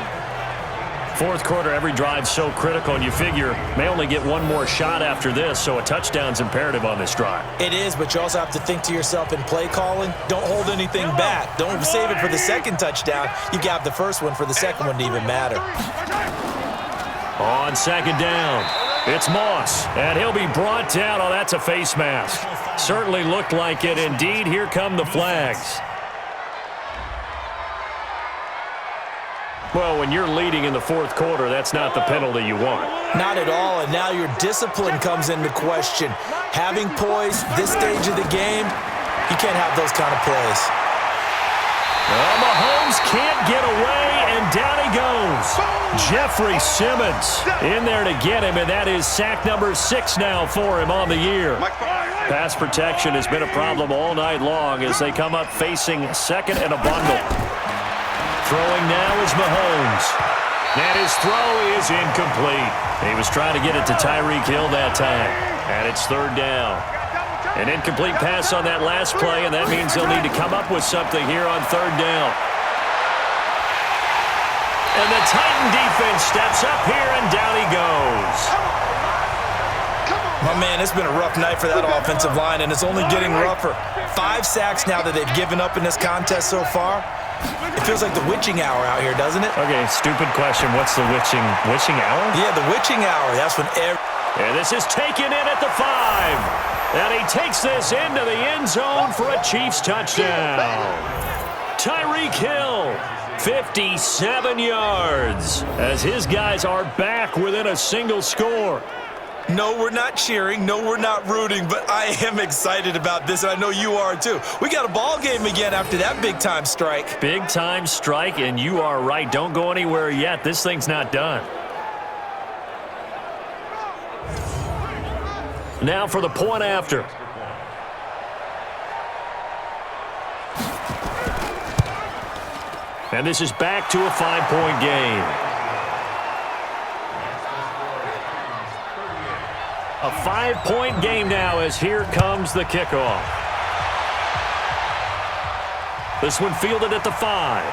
4th quarter, every drive's so critical, and you figure may only get one more shot after this, so a touchdown's imperative on this drive. It is, but you also have to think to yourself in play calling, don't hold anything back. Don't save it for the 2nd touchdown. You got the 1st one for the 2nd one to even matter. On 2nd down, it's Moss, and he'll be brought down. Oh, that's a face mask. Certainly looked like it. Indeed, here come the flags. Well, when you're leading in the 4th quarter, that's not the penalty you want. Not at all, and now your discipline comes into question. Having poise this stage of the game, you can't have those kind of plays. Well, Mahomes can't get away, and down he goes. Jeffrey Simmons in there to get him, and that is sack number 6 now for him on the year. Pass protection has been a problem all night long as they come up facing 2nd and a bundle. Throwing now is Mahomes. And his throw is incomplete. He was trying to get it to Tyreek Hill that time, and it's 3rd down. An incomplete pass on that last play, and that means they'll need to come up with something here on 3rd down. And the Titan defense steps up here, and down he goes. My man, it's been a rough night for that offensive line, and it's only getting rougher. 5 sacks now that they've given up in this contest so far. It feels like the witching hour out here, doesn't it? Okay, stupid question. What's the witching hour? Yeah, the witching hour. That's when And this is taken in at the 5. And he takes this into the end zone for a Chiefs touchdown. Tyreek Hill, 57 yards, as his guys are back within a single score. No, we're not cheering. No, we're not rooting, but I am excited about this, and I know you are too. We got a ball game again after that big-time strike. Big-time strike, and you are right. Don't go anywhere yet. This thing's not done. Now for the point after. And this is back to a 5-point game. A 5-point game now as here comes the kickoff. This one fielded at the 5.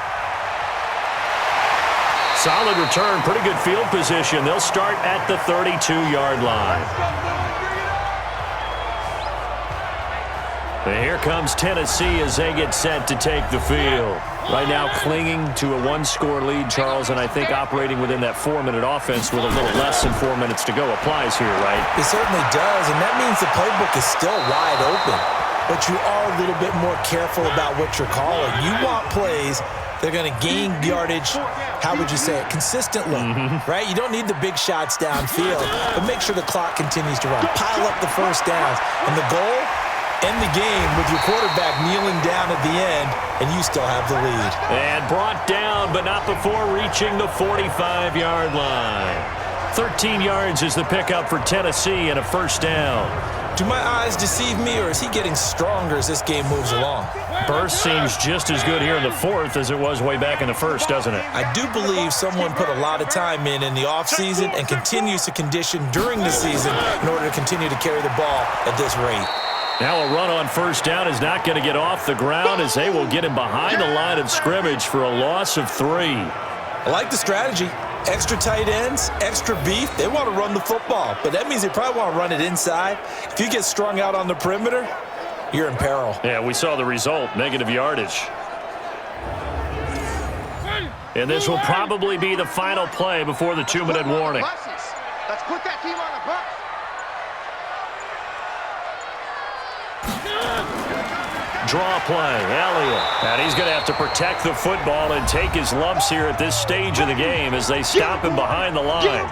solid return, pretty good field position. They'll start at the 32-yard line. And here comes Tennessee as they get set to take the field. Right now clinging to a one-score lead, Charles, and I think operating within that 4-minute offense with a little less than 4 minutes to go applies here, right? It certainly does, and that means the playbook is still wide open. But you are a little bit more careful about what you're calling. You want plays that are going to gain yardage, how would you say it, consistently, right? You don't need the big shots downfield, but make sure the clock continues to run. Pile up the first downs. And the goal? End the game with your quarterback kneeling down at the end, and you still have the lead. And brought down, but not before reaching the 45-yard line. 13 yards is the pickup for Tennessee and a first down. Do my eyes deceive me, or is he getting stronger as this game moves along? Burst seems just as good here in the fourth as it was way back in the first, doesn't it? I do believe someone put a lot of time in the offseason and continues to condition during the season in order to continue to carry the ball at this rate. Now a run on first down is not going to get off the ground as they will get him behind the line of scrimmage for a loss of 3. I like the strategy. Extra tight ends, extra beef. They want to run the football, but that means they probably want to run it inside. If you get strung out on the perimeter, you're in peril. Yeah, we saw the result, negative yardage. And this will probably be the final play before the 2-minute warning. Let's put that team on the bus. Draw play, Elliott. And he's going to have to protect the football and take his lumps here at this stage of the game as they stop him behind the line.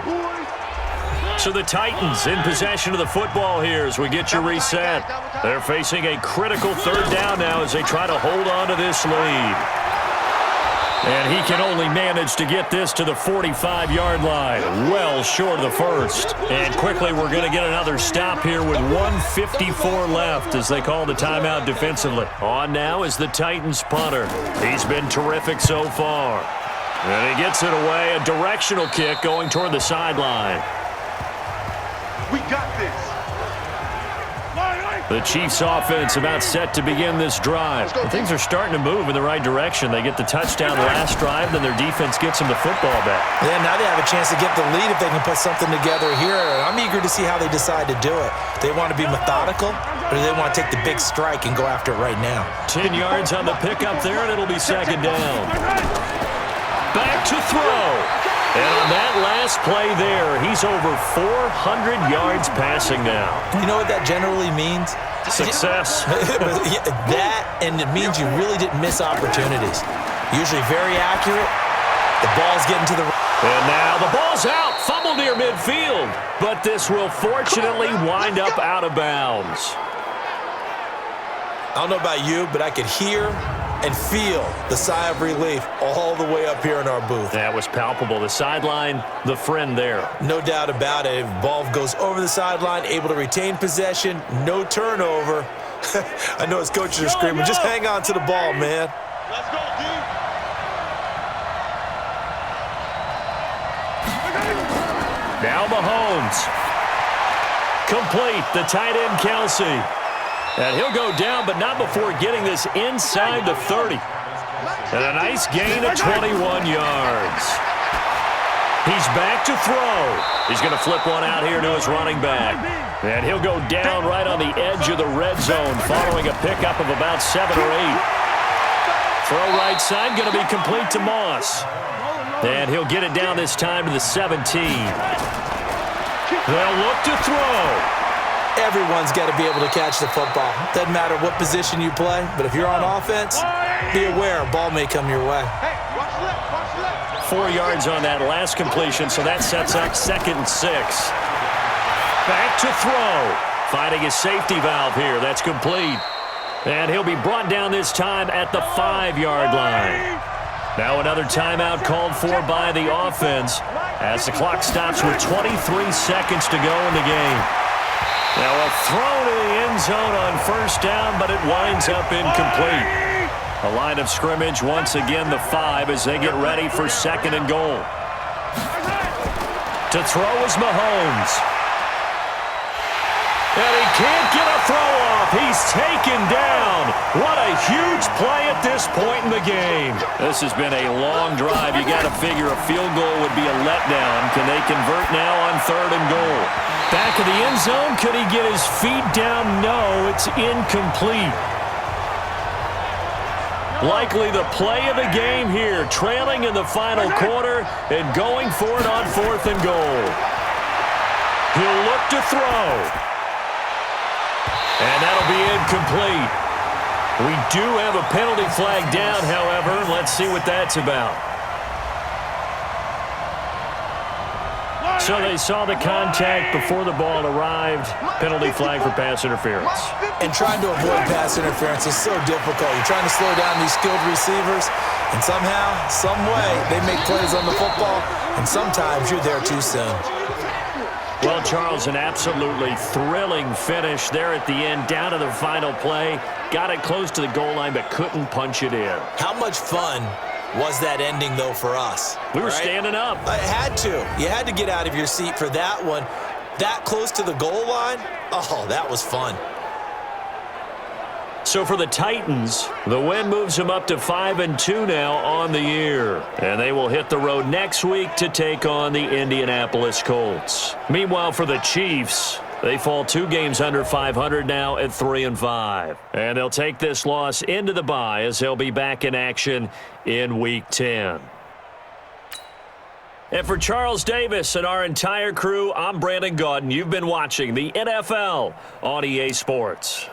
So the Titans in possession of the football here as we get you reset. They're facing a critical third down now as they try to hold on to this lead. And he can only manage to get this to the 45-yard line, well short of the first. And quickly we're going to get another stop here with 1:54 left as they call the timeout defensively. On now is the Titans punter. He's been terrific so far. And he gets it away, a directional kick going toward the sideline. We got this. The Chiefs offense about set to begin this drive. Things are starting to move in the right direction. They get the touchdown last drive, then their defense gets them the football back. Yeah, now they have a chance to get the lead if they can put something together here. I'm eager to see how they decide to do it. Do they want to be methodical, or do they want to take the big strike and go after it right now? 10 yards on the pickup there, and it'll be second down. Back to throw. And on that last play there, he's over 400 yards passing now. You know what that generally means? Success. That, and it means you really didn't miss opportunities. Usually very accurate. The ball's getting to the... And now the ball's out. Fumble near midfield. But this will fortunately wind up out of bounds. I don't know about you, but I could hear and feel the sigh of relief all the way up here in our booth. That was palpable. The sideline, the friend there. No doubt about it. Ball goes over the sideline, able to retain possession, no turnover. I know his coaches are screaming, just hang on to the ball, man. Let's go, D. Now Mahomes. Complete. The tight end, Kelsey. And he'll go down, but not before getting this inside the 30. And a nice gain of 21 yards. He's back to throw. He's going to flip one out here to his running back. And he'll go down right on the edge of the red zone following a pickup of about 7 or 8. Throw right side, going to be complete to Moss. And he'll get it down this time to the 17. They'll look to throw. Everyone's got to be able to catch the football. Doesn't matter what position you play, but if you're on offense, be aware a ball may come your way. Hey, watch left, watch left. 4 yards on that last completion, so that sets up 2nd and 6. Back to throw. Finding his safety valve here. That's complete. And he'll be brought down this time at the 5-yard line. Now another timeout called for by the offense as the clock stops with 23 seconds to go in the game. Now a throw to the end zone on first down, but it winds up incomplete. A line of scrimmage once again the 5 as they get ready for 2nd and goal. To throw is Mahomes. And he can't get a throw off. He's taken down What a huge play at this point in the game. This has been a long drive. You got to figure a field goal would be a letdown. Can they convert now on 3rd and goal? Back of the end zone. Could he get his feet down? No, it's incomplete. Likely the play of the game here, trailing in the final quarter and going for it on 4th and goal. He'll look to throw. And that'll be incomplete. We do have a penalty flag down, however. Let's see what that's about. So they saw the contact before the ball arrived. Penalty flag for pass interference. And trying to avoid pass interference is so difficult. You're trying to slow down these skilled receivers, and somehow, some way, they make plays on the football, and sometimes you're there too soon. Well, Charles, an absolutely thrilling finish there at the end, down to the final play. Got it close to the goal line, but couldn't punch it in. How much fun was that ending, though, for us? We were standing up. I had to. You had to get out of your seat for that one. That close to the goal line? Oh, that was fun. So for the Titans, the win moves them up to 5-2 now on the year. And they will hit the road next week to take on the Indianapolis Colts. Meanwhile, for the Chiefs, they fall 2 games under 500 now at 3-5. And they'll take this loss into the bye as they'll be back in action in Week 10. And for Charles Davis and our entire crew, I'm Brandon Gaudin. You've been watching the NFL on EA Sports.